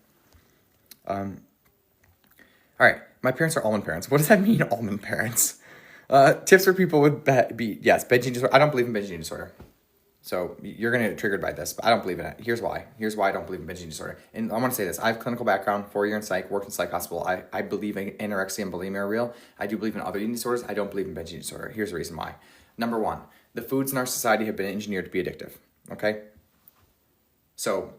All right. My parents are almond parents. What does that mean, almond parents? Tips for people with yes, binge eating disorder. I don't believe in binge eating disorder. So you're going to get triggered by this, but I don't believe in it. Here's why. Here's why I don't believe in binge eating disorder. And I want to say this. I have clinical background, 4 year in psych, worked in psych hospital. I believe in anorexia and bulimia are real. I do believe in other eating disorders. I don't believe in binge eating disorder. Here's the reason why. Number 1, the foods in our society have been engineered to be addictive. Okay? So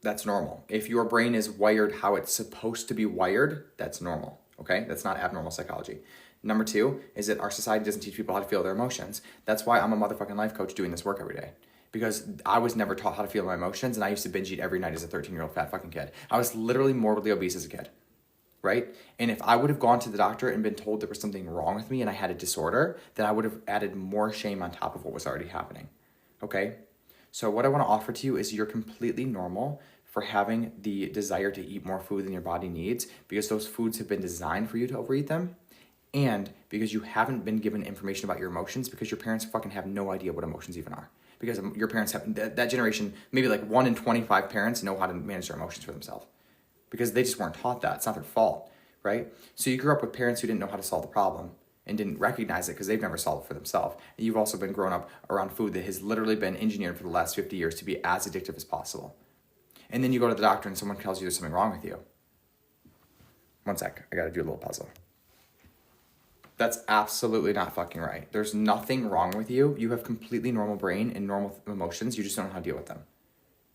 that's normal. If your brain is wired how it's supposed to be wired, that's normal. Okay? That's not abnormal psychology. Number 2 is that our society doesn't teach people how to feel their emotions. That's why I'm a motherfucking life coach doing this work every day. Because I was never taught how to feel my emotions, and I used to binge eat every night as a 13-year-old fat fucking kid. I was literally morbidly obese as a kid. right? And if I would have gone to the doctor and been told there was something wrong with me and I had a disorder, then I would have added more shame on top of what was already happening, okay? So what I want to offer to you is you're completely normal for having the desire to eat more food than your body needs, because those foods have been designed for you to overeat them, and because you haven't been given information about your emotions, because your parents fucking have no idea what emotions even are. Because your parents have, that generation, maybe like 1 in 25 parents know how to manage their emotions for themselves, because they just weren't taught that. It's not their fault, right? So you grew up with parents who didn't know how to solve the problem and didn't recognize it because they've never solved it for themselves. And you've also been grown up around food that has literally been engineered for the last 50 years to be as addictive as possible. And then you go to the doctor and someone tells you there's something wrong with you. One sec, I gotta do a little puzzle. That's absolutely not fucking right. There's nothing wrong with you. You have completely normal brain and normal emotions. You just don't know how to deal with them.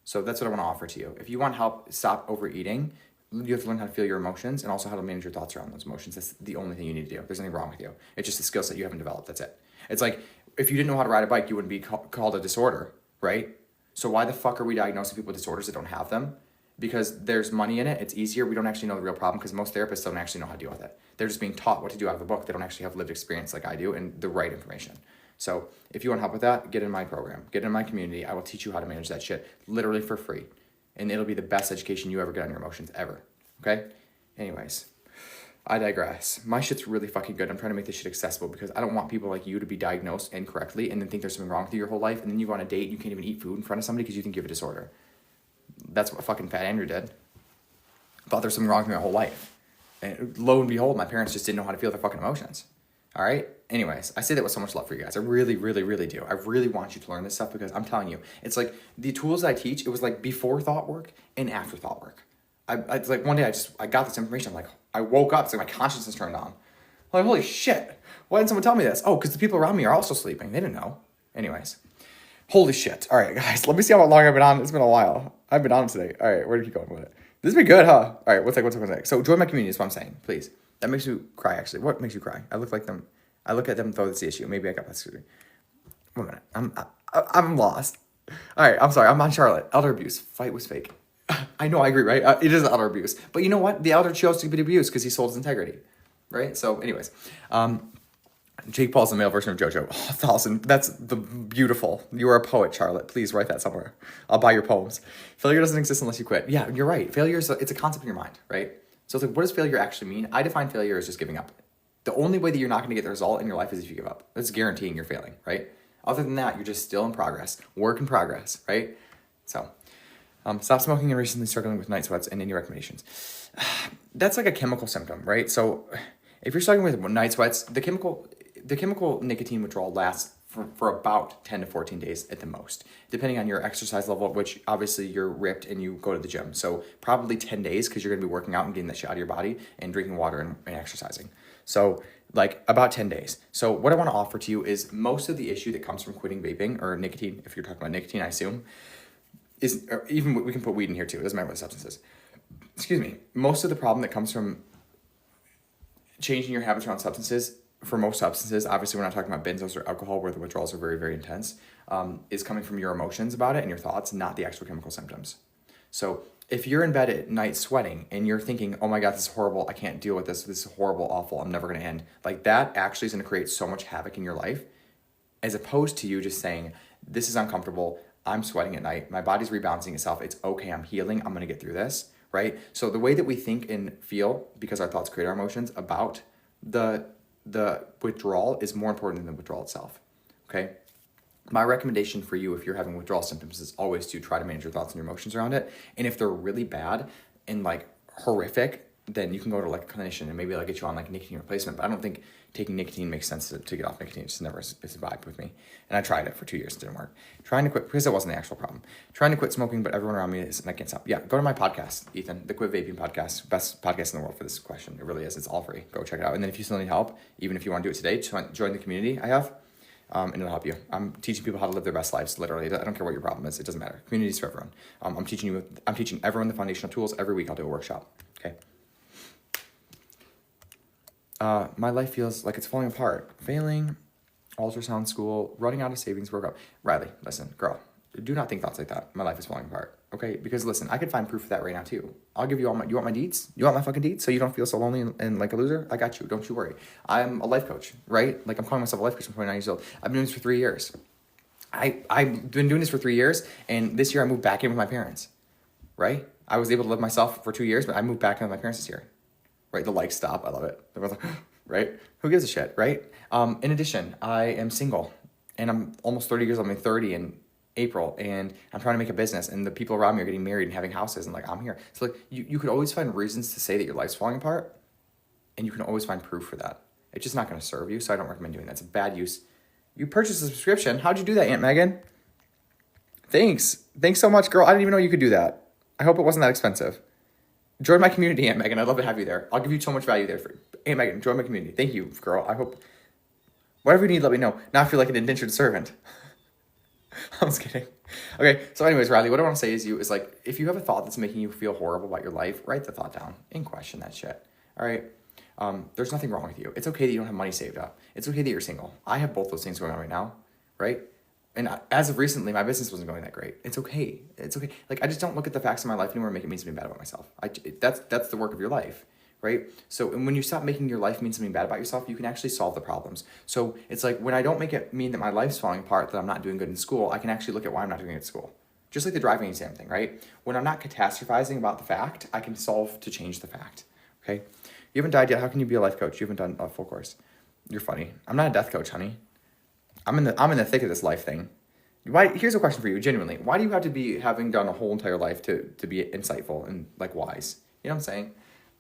So that's what I want to offer to you. If you want help stop overeating, you have to learn how to feel your emotions and also how to manage your thoughts around those emotions. That's the only thing you need to do. There's nothing wrong with you. It's just a skill set you haven't developed. That's it. It's like if you didn't know how to ride a bike, you wouldn't be called a disorder, right? So why the fuck are we diagnosing people with disorders that don't have them? Because there's money in it. It's easier. We don't actually know the real problem because most therapists don't actually know how to deal with it. They're just being taught what to do out of the book. They don't actually have lived experience like I do and the right information. So if you want help with that, get in my program. Get in my community. I will teach you how to manage that shit literally for free. And it'll be the best education you ever get on your emotions ever. Okay? Anyways, I digress. My shit's really fucking good. I'm trying to make this shit accessible because I don't want people like you to be diagnosed incorrectly and then think there's something wrong with you your whole life. And then you go on a date and you can't even eat food in front of somebody because you think you have a disorder. That's what fucking Fat Andrew did. Thought there's something wrong with me my whole life. And lo and behold, my parents just didn't know how to feel their fucking emotions. All right? Anyways, I say that with so much love for you guys. I really, really, really do. I really want you to learn this stuff because I'm telling you, it's like the tools I teach, it was like before thought work and after thought work. It's like one day I got this information. I'm like, I woke up, it's like my consciousness turned on. I'm like, holy shit. Why didn't someone tell me this? Oh, because the people around me are also sleeping. They didn't know. Anyways. Holy shit. All right, guys, let me see how long I've been on. It's been a while. I've been on today. All right, where do you keep going with it? This has been good, huh? All right, what's next? So join my community is what I'm saying, please. That makes you cry, actually. What makes you cry? I look at them, though, that's the issue. Maybe I got plastic surgery. 1 minute. I'm lost. All right, I'm sorry. I'm on Charlotte. Elder abuse. Fight was fake. I know, I agree, right? It is elder abuse. But you know what? The elder chose to be abused because he sold his integrity, right? So anyways, Jake Paul's the male version of JoJo. Oh, 1,000. That's the beautiful. You are a poet, Charlotte. Please write that somewhere. I'll buy your poems. Failure doesn't exist unless you quit. Yeah, you're right. Failure is it's a concept in your mind, right? So it's like, what does failure actually mean? I define failure as just giving up. The only way that you're not going to get the result in your life is if you give up. That's guaranteeing you're failing, right? Other than that, you're just still in progress. Work in progress, right? So, stop smoking and recently struggling with night sweats and any recommendations. That's like a chemical symptom, right? So if you're struggling with night sweats, the chemical nicotine withdrawal lasts for about 10 to 14 days at the most, depending on your exercise level, which obviously you're ripped and you go to the gym. So probably 10 days because you're going to be working out and getting that shit out of your body and drinking water and exercising. So like about 10 days. So what I want to offer to you is most of the issue that comes from quitting vaping or nicotine, if you're talking about nicotine, I assume, is, or even we can put weed in here too. It doesn't matter what the substance is. Excuse me. Most of the problem that comes from changing your habits around substances, for most substances, obviously we're not talking about benzos or alcohol where the withdrawals are very, very intense, is coming from your emotions about it and your thoughts, not the actual chemical symptoms. So if you're in bed at night sweating and you're thinking, oh my God, this is horrible, I can't deal with this, this is horrible, awful, I'm never going to end, like that actually is going to create so much havoc in your life, as opposed to you just saying, this is uncomfortable, I'm sweating at night, my body's rebalancing itself, it's okay, I'm healing, I'm going to get through this, right? So the way that we think and feel, because our thoughts create our emotions, about the withdrawal is more important than the withdrawal itself, okay? My recommendation for you, if you're having withdrawal symptoms, is always to try to manage your thoughts and your emotions around it. And if they're really bad and like horrific, then you can go to like a clinician and maybe they'll get you on like nicotine replacement. But I don't think taking nicotine makes sense to get off nicotine. It just never is a vibe with me. And I tried it for 2 years. It didn't work. Trying to quit, because that wasn't the actual problem. Trying to quit smoking, but everyone around me is, and I can't stop. Yeah, go to my podcast, Ethan, the Quit Vaping Podcast. Best podcast in the world for this question. It really is. It's all free. Go check it out. And then if you still need help, even if you want to do it today, join the community I have. And it'll help you. I'm teaching people how to live their best lives, literally. I don't care what your problem is. It doesn't matter. Community's for everyone. I'm teaching everyone the foundational tools. Every week I'll do a workshop. Okay. My life feels like it's falling apart. Failing, ultrasound school, running out of savings, workout. Riley, listen, girl, do not think thoughts like that. My life is falling apart. Okay, because listen, I could find proof of that right now too. I'll give you all you want my deets? You want my fucking deets so you don't feel so lonely and like a loser? I got you, don't you worry. I'm a life coach, right? Like I'm calling myself a life coach. I'm 29 years old. I've been doing this for 3 years. I've been doing this for 3 years, and this year I moved back in with my parents, right? I was able to live myself for 2 years, but I moved back in with my parents this year, right? The likes stop, I love it. Like, right? Who gives a shit, right? In addition, I am single, and I'm almost 30 years old. I'm 30 in April, and I'm trying to make a business, and the people around me are getting married and having houses, and like I'm here. So like you could always find reasons to say that your life's falling apart, and you can always find proof for that. It's just not going to serve you, so I don't recommend doing that. It's a bad use. You purchased a subscription. How'd you do that, Aunt Megan? Thanks so much, girl. I didn't even know you could do that. I hope it wasn't that expensive. Join my community, Aunt Megan. I'd love to have you there. I'll give you so much value there. Aunt Megan, join my community. Thank you, girl. I hope whatever you need, let me know. Now I feel like an indentured servant. I'm just kidding. Okay, so anyways, Riley, what I want to say is like, if you have a thought that's making you feel horrible about your life, write the thought down and question that shit. All right? There's nothing wrong with you. It's okay that you don't have money saved up. It's okay that you're single. I have both those things going on right now, right? And as of recently, my business wasn't going that great. It's okay. It's okay. Like, I just don't look at the facts of my life anymore and make it mean something bad about myself. That's the work of your life, right? So, and when you stop making your life mean something bad about yourself, you can actually solve the problems. So it's like, when I don't make it mean that my life's falling apart, that I'm not doing good in school, I can actually look at why I'm not doing good at school. Just like the driving exam thing, right? When I'm not catastrophizing about the fact, I can solve to change the fact, okay? You haven't died yet. How can you be a life coach? You haven't done a full course. You're funny. I'm not a death coach, honey. I'm in the thick of this life thing. Why? Here's a question for you, genuinely. Why do you have to be having done a whole entire life to be insightful and like wise? You know what I'm saying?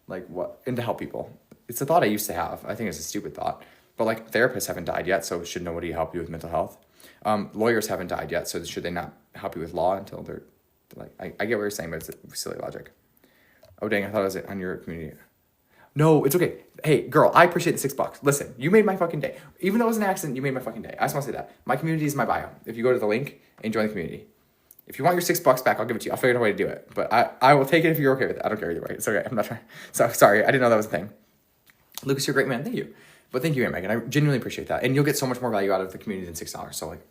Like what? And to help people. It's a thought I used to have. I think it's a stupid thought. But like therapists haven't died yet, so should nobody help you with mental health? Lawyers haven't died yet, so should they not help you with law until they're like? I get what you're saying, but it's silly logic. Oh dang! I thought it was on your community. No, it's okay. Hey, girl, I appreciate the $6. Listen, you made my fucking day. Even though it was an accident, you made my fucking day. I just want to say that. My community is my bio. If you go to the link and join the community. If you want your $6 back, I'll give it to you. I'll figure out a way to do it. But I will take it if you're okay with it. I don't care either way. It's okay. I'm not trying. So sorry. I didn't know that was a thing. Lucas, you're a great man. Thank you. But thank you, Aunt Megan. I genuinely appreciate that. And you'll get so much more value out of the community than $6. So like,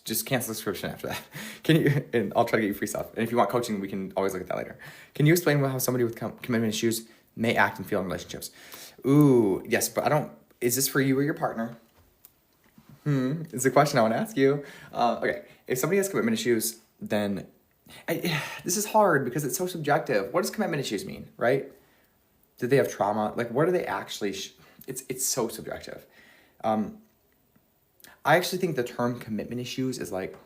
just cancel the subscription after that. Can you? And I'll try to get you free stuff. And if you want coaching, we can always look at that later. Can you explain how somebody with commitment issues may act and feel in relationships? Ooh, yes, but I don't, is this for you or your partner? It's a question I want to ask you. Okay, if somebody has commitment issues, then, this is hard because it's so subjective. What does commitment issues mean, right? Did they have trauma? Like, what are they actually, it's so subjective. I actually think the term commitment issues is like,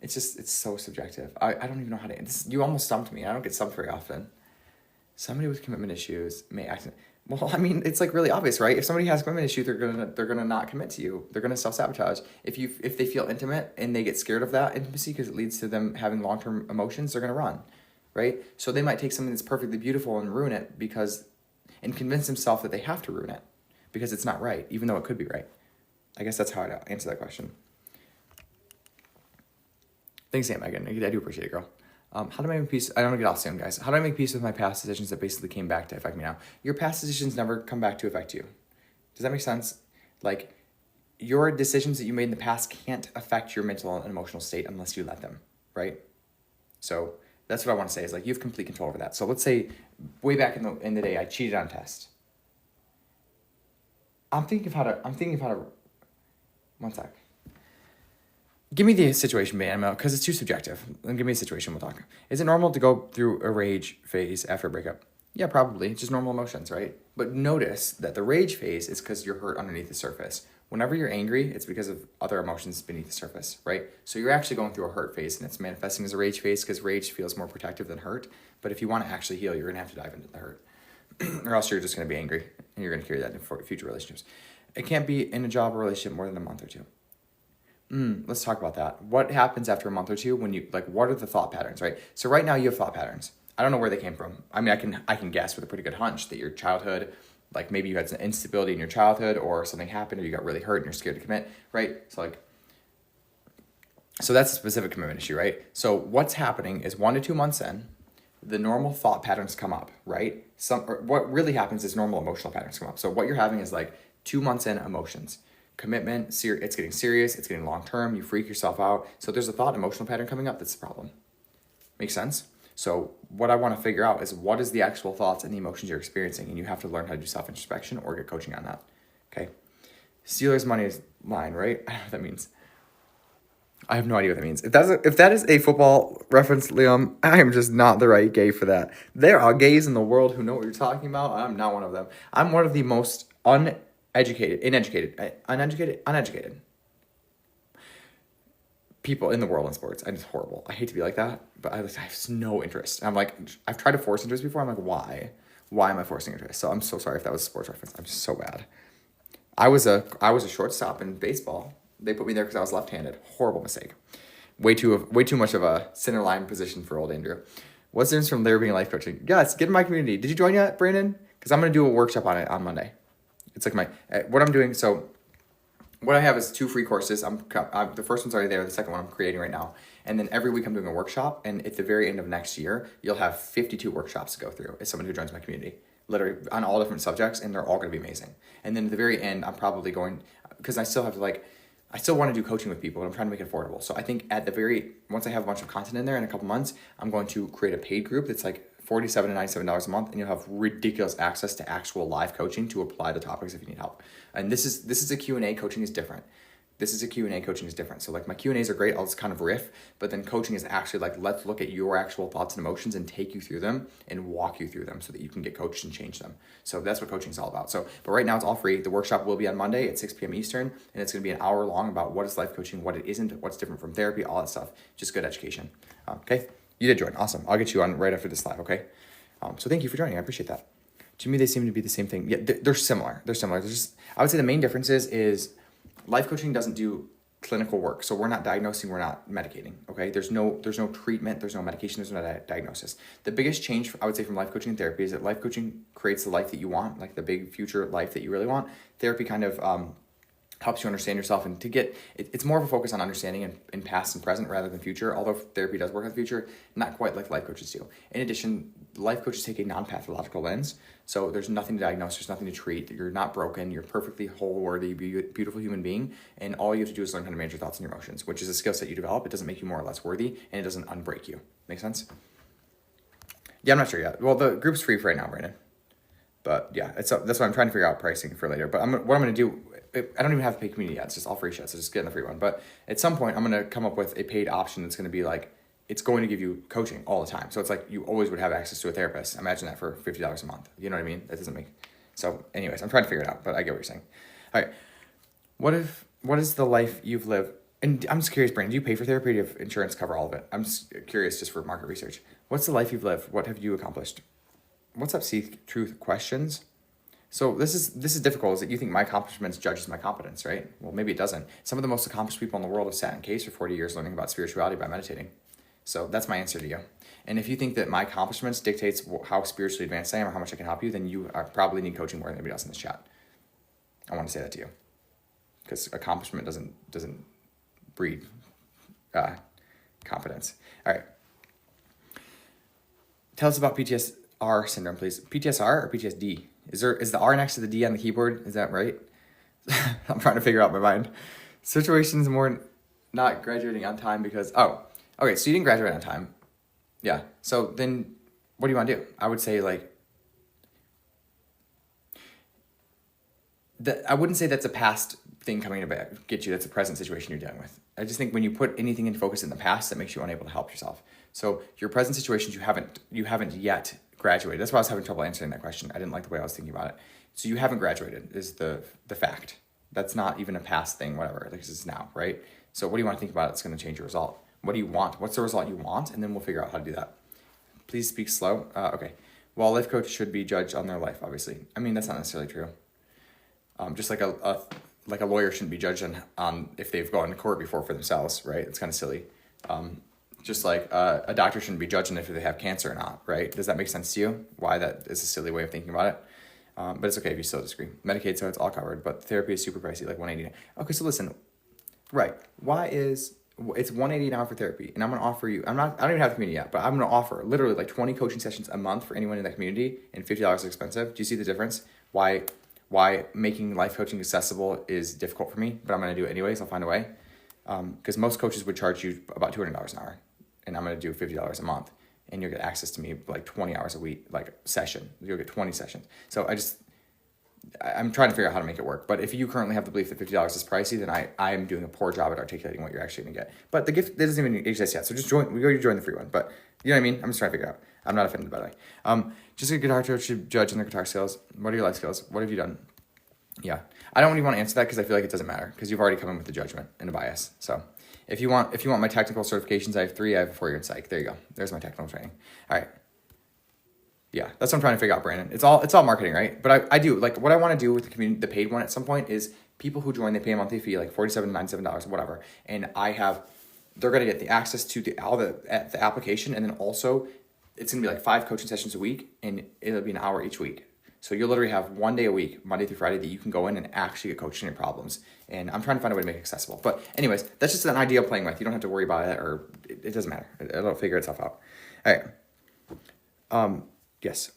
it's so subjective. I don't even know how to, you almost stumped me. I don't get stumped very often. Somebody with commitment issues may act, well, I mean, it's like really obvious, right? If somebody has commitment issues, they're gonna not commit to you. They're gonna self-sabotage. If they feel intimate and they get scared of that intimacy because it leads to them having long-term emotions, they're gonna run, right? So they might take something that's perfectly beautiful and ruin it and convince themselves that they have to ruin it because it's not right, even though it could be right. I guess that's how I'd answer that question. Thanks, Aunt Megan. I do appreciate it, girl. How do I make peace? I don't want to get off soon, guys. How do I make peace with my past decisions that basically came back to affect me now? Your past decisions never come back to affect you. Does that make sense? Like, your decisions that you made in the past can't affect your mental and emotional state unless you let them, right? So that's what I want to say is like, you have complete control over that. So let's say way back in the day, I cheated on a test. I'm thinking of how to, one sec. Give me the situation, man, because it's too subjective. Give me a situation, we'll talk. Is it normal to go through a rage phase after a breakup? Yeah, probably. It's just normal emotions, right? But notice that the rage phase is because you're hurt underneath the surface. Whenever you're angry, it's because of other emotions beneath the surface, right? So you're actually going through a hurt phase, and it's manifesting as a rage phase because rage feels more protective than hurt. But if you want to actually heal, you're going to have to dive into the hurt. Or else you're just going to be angry, and you're going to carry that into future relationships. It can't be in a job or relationship more than a month or two. Let's talk about that. What happens after a month or two when you, like, what are the thought patterns, right? So right now you have thought patterns. I don't know where they came from. I mean, I can guess with a pretty good hunch that your childhood, like maybe you had some instability in your childhood or something happened or you got really hurt and you're scared to commit, right? So that's a specific commitment issue, right? So what's happening is 1 to 2 months in, the normal thought patterns come up, right? What really happens is normal emotional patterns come up. So what you're having is like 2 months in emotions. commitment, it's getting serious, it's getting long-term, you freak yourself out. So there's a thought emotional pattern coming up, that's the problem. Make sense? So what I want to figure out is what is the actual thoughts and the emotions you're experiencing, and you have to learn how to do self-introspection or get coaching on that, okay? Steelers money line, right? I don't know what that means. I have no idea what that means. If that is a football reference, Liam, I am just not the right gay for that. There are gays in the world who know what you're talking about. I'm not one of them. I'm one of the most uneducated people in the world in sports. I'm just horrible. I hate to be like that, but I have no interest. I'm like, I've tried to force interest before. I'm like, why? Why am I forcing interest? So I'm so sorry if that was a sports reference. I'm just so bad. I was a shortstop in baseball. They put me there because I was left-handed. Horrible mistake. Way too much of a center line position for old Andrew. What's the difference from there being life coaching? Yes, get in my community. Did you join yet, Brandon? Because I'm going to do a workshop on it on Monday. It's like what I'm doing. So what I have is 2 free courses. The first one's already there. The second one I'm creating right now. And then every week I'm doing a workshop. And at the very end of next year, you'll have 52 workshops to go through as someone who joins my community. Literally on all different subjects, and they're all going to be amazing. And then at the very end, I'm probably going, because I still have to I still want to do coaching with people, and I'm trying to make it affordable. So I think once I have a bunch of content in there in a couple months, I'm going to create a paid group that's like $47 to $97 a month, and you'll have ridiculous access to actual live coaching to apply the topics if you need help. And this is a Q&A. Coaching is different. Coaching is different. So like my Q&As are great. I'll just kind of riff, but then coaching is actually like, let's look at your actual thoughts and emotions and take you through them and walk you through them so that you can get coached and change them. So that's what coaching is all about. So, but right now it's all free. The workshop will be on Monday at 6 p.m. Eastern, and it's going to be an hour long about what is life coaching, what it isn't, what's different from therapy, all that stuff. Just good education. Okay. You did join. Awesome. I'll get you on right after this live. Okay. So thank you for joining. I appreciate that. To me, they seem to be the same thing. Yeah, they're similar. There's just, I would say the main difference is life coaching doesn't do clinical work. So we're not diagnosing, we're not medicating, okay? There's no treatment, there's no medication, there's no diagnosis. The biggest change, I would say, from life coaching and therapy is that life coaching creates the life that you want, like the big future life that you really want. Therapy kind of helps you understand yourself, and it's more of a focus on understanding in past and present rather than future, although therapy does work on the future, not quite like life coaches do. In addition, life coaches take a non-pathological lens, so there's nothing to diagnose, there's nothing to treat, you're not broken, you're perfectly whole, worthy, beautiful human being, and all you have to do is learn how to manage your thoughts and your emotions, which is a skill set you develop. It doesn't make you more or less worthy, and it doesn't unbreak you. Make sense? Yeah, I'm not sure yet. Well, the group's free for right now, Brandon. But yeah, that's why I'm trying to figure out pricing for later. But what I'm going to do, I don't even have to pay community yet. It's just all free shit. So just get in the free one. But at some point, I'm going to come up with a paid option that's going to be like, it's going to give you coaching all the time. So it's like you always would have access to a therapist. Imagine that for $50 a month. You know what I mean? That doesn't make... So anyways, I'm trying to figure it out, but I get what you're saying. All right. What is the life you've lived? And I'm just curious, Brandon, do you pay for therapy? Do you have insurance cover all of it? I'm just curious just for market research. What's the life you've lived? What have you accomplished? What's up, Seek Truth Questions? So this is difficult, is that you think my accomplishments judges my competence, right? Well, maybe it doesn't. Some of the most accomplished people in the world have sat in caves for 40 years learning about spirituality by meditating. So that's my answer to you. And if you think that my accomplishments dictates how spiritually advanced I am or how much I can help you, then you probably need coaching more than anybody else in this chat. I want to say that to you. Because accomplishment doesn't breed competence. All right. Tell us about PTSR syndrome, please. PTSR or PTSD? Is the R next to the D on the keyboard? Is that right? I'm trying to figure out my mind. Situations more not graduating on time because, okay, so you didn't graduate on time. Yeah. So then what do you want to do? I would say I wouldn't say that's a past thing coming to get you. That's a present situation you're dealing with. I just think when you put anything in focus in the past, that makes you unable to help yourself. So your present situations, you haven't yet graduated. That's why I was having trouble answering that question. I didn't like the way I was thinking about it. So you haven't graduated is the fact. That's not even a past thing, whatever. Like, this is now, right? So what do you want to think about? It's going to change your result. What do you want? What's the result you want? And then we'll figure out how to do that. Please speak slow. Okay. Well, life coach should be judged on their life, obviously. I mean, that's not necessarily true. Just like a lawyer shouldn't be judged on if they've gone to court before for themselves, right? It's kind of silly. Just like a doctor shouldn't be judging if they have cancer or not, right? Does that make sense to you? Why that is a silly way of thinking about it? But it's okay if you still disagree. Medicaid, so it's all covered, but therapy is super pricey, like $180. Okay, so listen, right? It's $180 an hour for therapy, and I'm gonna offer you. I don't even have a community yet, but I'm gonna offer literally like 20 coaching sessions a month for anyone in that community, and $50 is expensive. Do you see the difference? Why why making life coaching accessible is difficult for me, but I'm going to do it anyways. I'll find a way. Because most coaches would charge you about $200 an hour, and I'm going to do $50 a month, and you'll get access to me like 20 hours a week, like session. You'll get 20 sessions. So I'm trying to figure out how to make it work. But if you currently have the belief that $50 is pricey, then I am doing a poor job at articulating what you're actually going to get. But the gift doesn't even exist yet. So just join the free one. But you know what I mean? I'm just trying to figure it out. I'm not offended, by the way. Just a guitar coach should judge on their guitar skills. What are your life skills? What have you done? Yeah. I don't really want to answer that because I feel like it doesn't matter because you've already come in with a judgment and a bias. So if you want my technical certifications, I have 3. I have a 4-year in psych. There you go. There's my technical training. All right. Yeah, that's what I'm trying to figure out, Brandon. It's all marketing, right? But I do, like, what I want to do with the community, the paid one at some point is people who join, they pay a monthly fee, like $47, $97, whatever. And they're going to get the access to the application. And then also it's going to be like 5 coaching sessions a week, and it'll be an hour each week. So you'll literally have 1 day a week, Monday through Friday, that you can go in and actually get coached in your problems. And I'm trying to find a way to make it accessible. But anyways, that's just an idea of playing with. You don't have to worry about it, or it doesn't matter. It'll figure itself out. All right. Yes.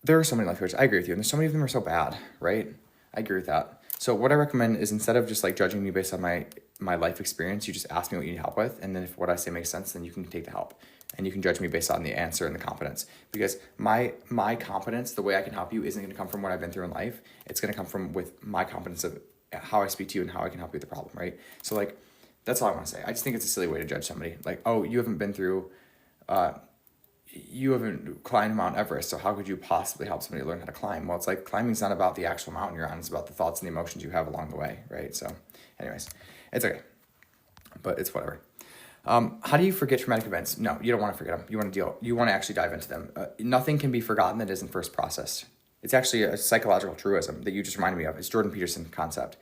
There are so many life coaches. I agree with you. And there's so many of them are so bad, right? I agree with that. So what I recommend is, instead of just like judging me based on my life experience, you just ask me what you need help with. And then if what I say makes sense, then you can take the help. And you can judge me based on the answer and the competence. Because my competence, the way I can help you, isn't going to come from what I've been through in life. It's going to come from with my competence of how I speak to you and how I can help you with the problem, right? So like, that's all I want to say. I just think it's a silly way to judge somebody. Like, oh, you haven't been through, you haven't climbed Mount Everest, so how could you possibly help somebody learn how to climb? Well, it's like, climbing's not about the actual mountain you're on. It's about the thoughts and the emotions you have along the way, right? So anyways, it's okay. But it's whatever. How do you forget traumatic events? No, you don't want to forget them. You want to actually dive into them. Nothing can be forgotten that isn't first processed. It's actually a psychological truism that you just reminded me of. It's Jordan Peterson's concept.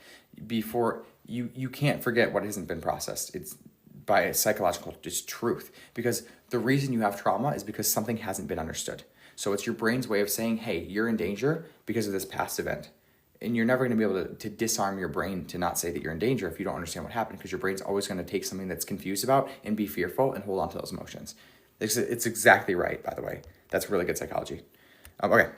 Before you can't forget what hasn't been processed. It's by a psychological just truth, because the reason you have trauma is because something hasn't been understood. So it's your brain's way of saying, hey, you're in danger because of this past event. And you're never going to be able to disarm your brain to not say that you're in danger if you don't understand what happened, because your brain's always going to take something that's confused about and be fearful and hold on to those emotions. It's exactly right, by the way. That's really good psychology. Okay.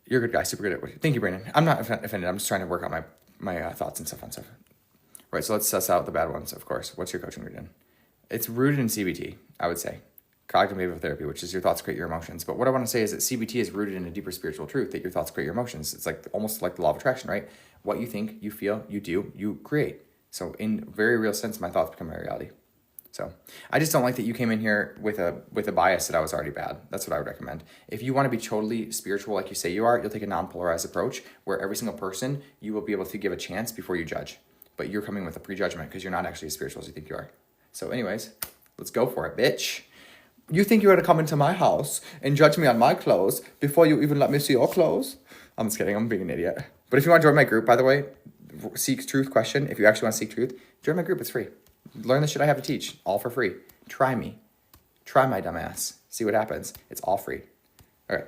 You're a good guy, super good at it. Thank you, Brandon. I'm not offended. I'm just trying to work out my thoughts and stuff on stuff. Right, so let's suss out the bad ones, of course. What's your coaching rooted in? It's rooted in CBT, I would say. Cognitive behavioral therapy, which is your thoughts create your emotions. But what I want to say is that CBT is rooted in a deeper spiritual truth that your thoughts create your emotions. It's like almost like the law of attraction, right? What you think, you feel, you do, you create. So in very real sense, my thoughts become my reality. So I just don't like that you came in here with a bias that I was already bad. That's what I would recommend. If you want to be totally spiritual like you say you are, you'll take a non-polarized approach where every single person you will be able to give a chance before you judge. But you're coming with a prejudgment because you're not actually as spiritual as you think you are. So anyways, let's go for it, bitch. You think you're going to come into my house and judge me on my clothes before you even let me see your clothes? I'm just kidding. I'm being an idiot. But if you want to join my group, by the way, Seek Truth question. If you actually want to seek truth, join my group. It's free. Learn the shit I have to teach, all for free. Try me. Try my dumb ass. See what happens. It's all free. All right.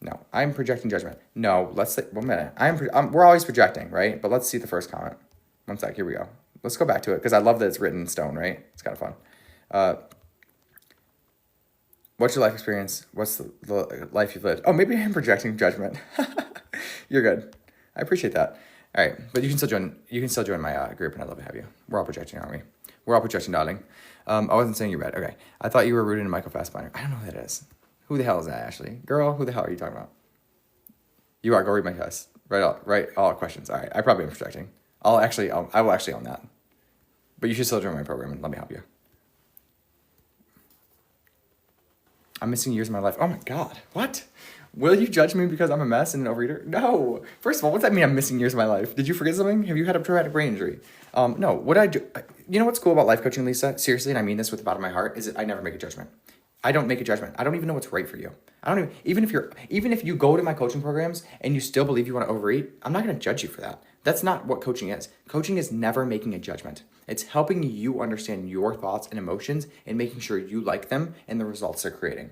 No, I'm projecting judgment. No, let's say, 1 minute. We're always projecting, right? But let's see the first comment. 1 sec. Here we go. Let's go back to it because I love that it's written in stone, right? It's kind of fun. What's your life experience? What's the life you've lived? Oh, maybe I'm projecting judgment. You're good. I appreciate that. All right, but you can still join. You can still join my group, and I'd love to have you. We're all projecting, aren't we? We're all projecting, darling. I wasn't saying you're bad. Okay, I thought you were rooted in Michael Fassbender. I don't know who that is. Who the hell is that, Ashley? Girl, who the hell are you talking about? You are. Go read my test. Write all questions. All right, I probably am projecting. I will actually own that. But you should still join my program and let me help you. I'm missing years of my life. Oh my God. What? Will you judge me because I'm a mess and an overeater? No. First of all, what's that mean I'm missing years of my life? Did you forget something? Have you had a traumatic brain injury? No. What I do, you know what's cool about life coaching, Lisa? Seriously, and I mean this with the bottom of my heart, is that I never make a judgment. I don't make a judgment. I don't even know what's right for you. Even if you go to my coaching programs and you still believe you want to overeat, I'm not going to judge you for that. That's not what coaching is. Coaching is never making a judgment. It's helping you understand your thoughts and emotions and making sure you like them and the results they're creating.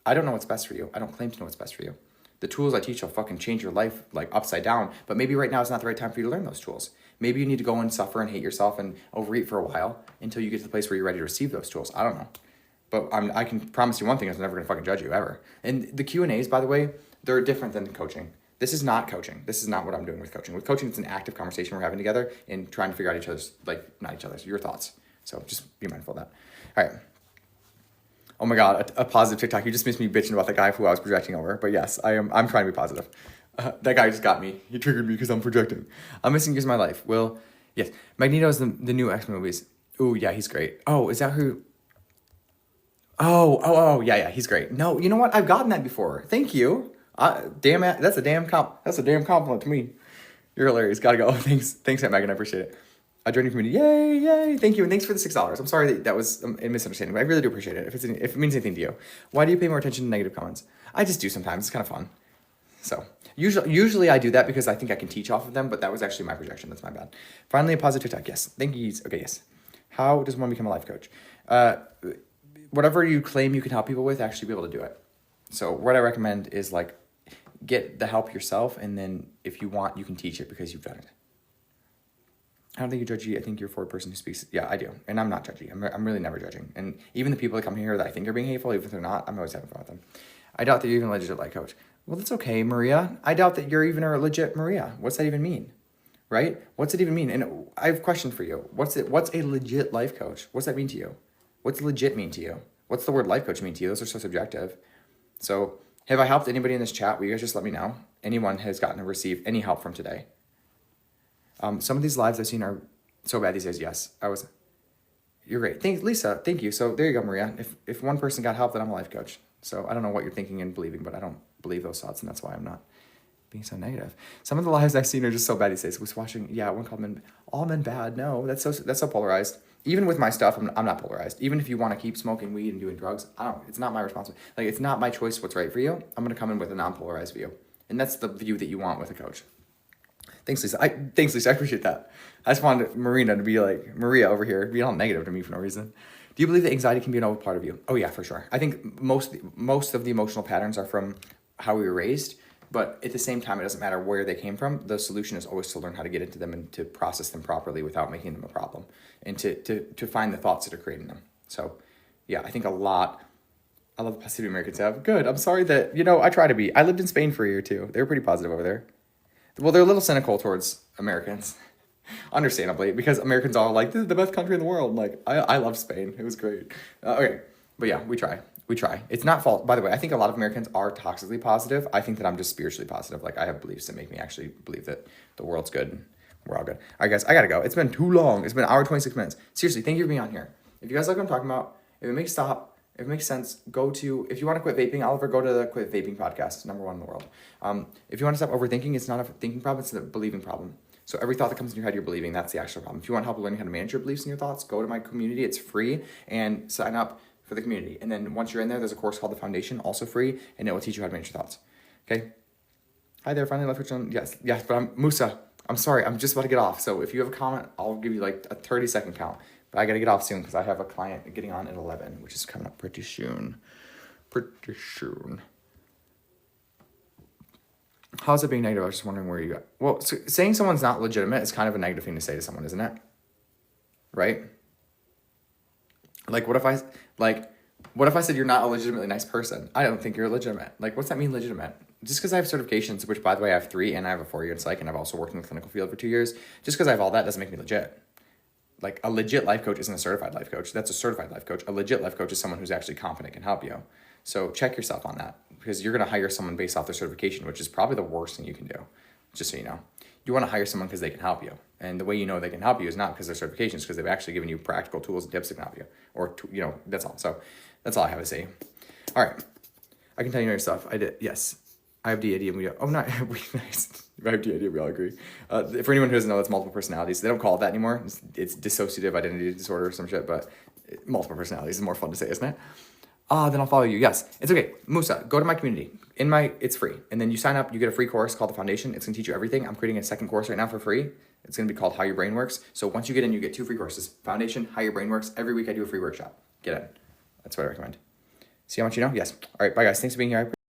I don't know what's best for you. I don't claim to know what's best for you. The tools I teach will fucking change your life like upside down, but maybe right now is not the right time for you to learn those tools. Maybe you need to go and suffer and hate yourself and overeat for a while until you get to the place where you're ready to receive those tools. I don't know. But I can promise you one thing, is I'm never going to fucking judge you ever. And the Q&As, by the way, They're different than coaching. This is not coaching. This is not what I'm doing with coaching. With coaching, it's an active conversation we're having together and trying to figure out each other's, not each other's, your thoughts. So just be mindful of that. All right. Oh my God, a positive TikTok. You just missed me bitching about the guy who I was projecting over. But yes, I'm trying to be positive. That guy just got me. He triggered me because I'm projecting. I'm missing years of my life. Well, yes. Magneto is the new X-Men movies. Ooh, yeah, he's great. Oh, is that who? Oh, yeah, he's great. No, you know what? I've gotten that before. Thank you. Damn it, that's a damn compliment to me. You're hilarious. Gotta go. Thanks, Aunt Megan. I appreciate it. I joined your community. Yay! Thank you, and thanks for the $6. I'm sorry that was a misunderstanding, but I really do appreciate it. If it means anything to you, why do you pay more attention to negative comments? I just do sometimes. It's kind of fun. So usually I do that because I think I can teach off of them, but that was actually my projection. That's my bad. Finally, a positive TikTok. Yes. Thank you. Okay. Yes. How does one become a life coach? Whatever you claim you can help people with, actually be able to do it. So what I recommend is get the help yourself, and then if you want, you can teach it because you've done it. I don't think you're judgy. I think you're for a person who speaks. Yeah, I do. And I'm not judgy. I'm really never judging. And even the people that come here that I think are being hateful, even if they're not, I'm always having fun with them. I doubt that you're even a legit life coach. Well, that's okay, Maria. I doubt that you're even a legit Maria. What's that even mean? Right? What's it even mean? And I have a question for you. What's a legit life coach? What's that mean to you? What's legit mean to you? What's the word life coach mean to you? Those are so subjective. So have I helped anybody in this chat? Will you guys just let me know? Anyone has gotten to receive any help from today? Some of these lives I've seen are so bad these days. Yes, you're great. Thanks, Lisa. Thank you. So there you go, Maria. If one person got help, then I'm a life coach. So I don't know what you're thinking and believing, but I don't believe those thoughts, and that's why I'm not being so negative. Some of the lives I've seen are just so bad these days. I was watching, one called All Men Bad. No, that's so polarized. Even with my stuff, I'm not polarized. Even if you want to keep smoking weed and doing drugs, it's not my responsibility. It's not my choice what's right for you. I'm going to come in with a non-polarized view. And that's the view that you want with a coach. Thanks, Lisa. I appreciate that. I just wanted Marina to be like, Maria over here, be all negative to me for no reason. Do you believe that anxiety can be an old part of you? Oh yeah, for sure. I think most of the emotional patterns are from how we were raised, but at the same time, it doesn't matter where they came from. The solution is always to learn how to get into them and to process them properly without making them a problem, and to find the thoughts that are creating them. So yeah, I think I love the positivity Americans have. Good. I'm sorry that, I try to be. I lived in Spain for a year too. They were pretty positive over there. Well, they're a little cynical towards Americans, understandably, because Americans are like, this is the best country in the world. I love Spain. It was great. Okay. But yeah, we try. It's not false. By the way, I think a lot of Americans are toxically positive. I think that I'm just spiritually positive. I have beliefs that make me actually believe that the world's good and we're all good. All right, guys, I gotta go. It's been too long. It's been an hour, 26 minutes. Seriously, thank you for being on here. If you guys like what I'm talking about, if it makes sense, if you want to quit vaping, Oliver, go to the Quit Vaping podcast. It's #1 in the world. If you want to stop overthinking, it's not a thinking problem, it's a believing problem. So every thought that comes in your head, you're believing. That's the actual problem. If you want help learning how to manage your beliefs and your thoughts, go to my community. It's free, and sign up for the community. And then once you're in there's a course called The Foundation, also free, and it will teach you how to manage your thoughts. Okay? Hi there, finally left on. Yes, but I'm Musa. I'm sorry, I'm just about to get off. So if you have a comment, I'll give you a 30-second count. But I gotta get off soon because I have a client getting on at 11, which is coming up pretty soon. How's it being negative? I was just wondering where you got. Well, so saying someone's not legitimate is kind of a negative thing to say to someone, isn't it? Right? What if I said you're not a legitimately nice person? I don't think you're legitimate. What's that mean, legitimate? Just because I have certifications, which by the way I have 3, and I have a 4-year in psych, and I've also worked in the clinical field for 2 years. Just because I have all that doesn't make me legit. A legit life coach isn't a certified life coach. That's a certified life coach. A legit life coach is someone who's actually competent and can help you. So check yourself on that, because you're going to hire someone based off their certification, which is probably the worst thing you can do, just so you know. You want to hire someone because they can help you. And the way you know they can help you is not because their certifications, because they've actually given you practical tools and tips that can help you. Or, that's all. So that's all I have to say. All right. I can tell you your stuff. I did. Yes. I have DID and we not nice. I have DID, we all agree. For anyone who doesn't know, that's multiple personalities. They don't call it that anymore. It's dissociative identity disorder or some shit, but multiple personalities is more fun to say, isn't it? Then I'll follow you. Yes, it's okay. Musa, go to my community. It's free. And then you sign up, you get a free course called The Foundation. It's gonna teach you everything. I'm creating a second course right now for free. It's gonna be called How Your Brain Works. So once you get in, you get 2 free courses. Foundation, How Your Brain Works. Every week I do a free workshop. Get in. That's what I recommend. See how much you know? Yes. All right, bye guys. Thanks for being here.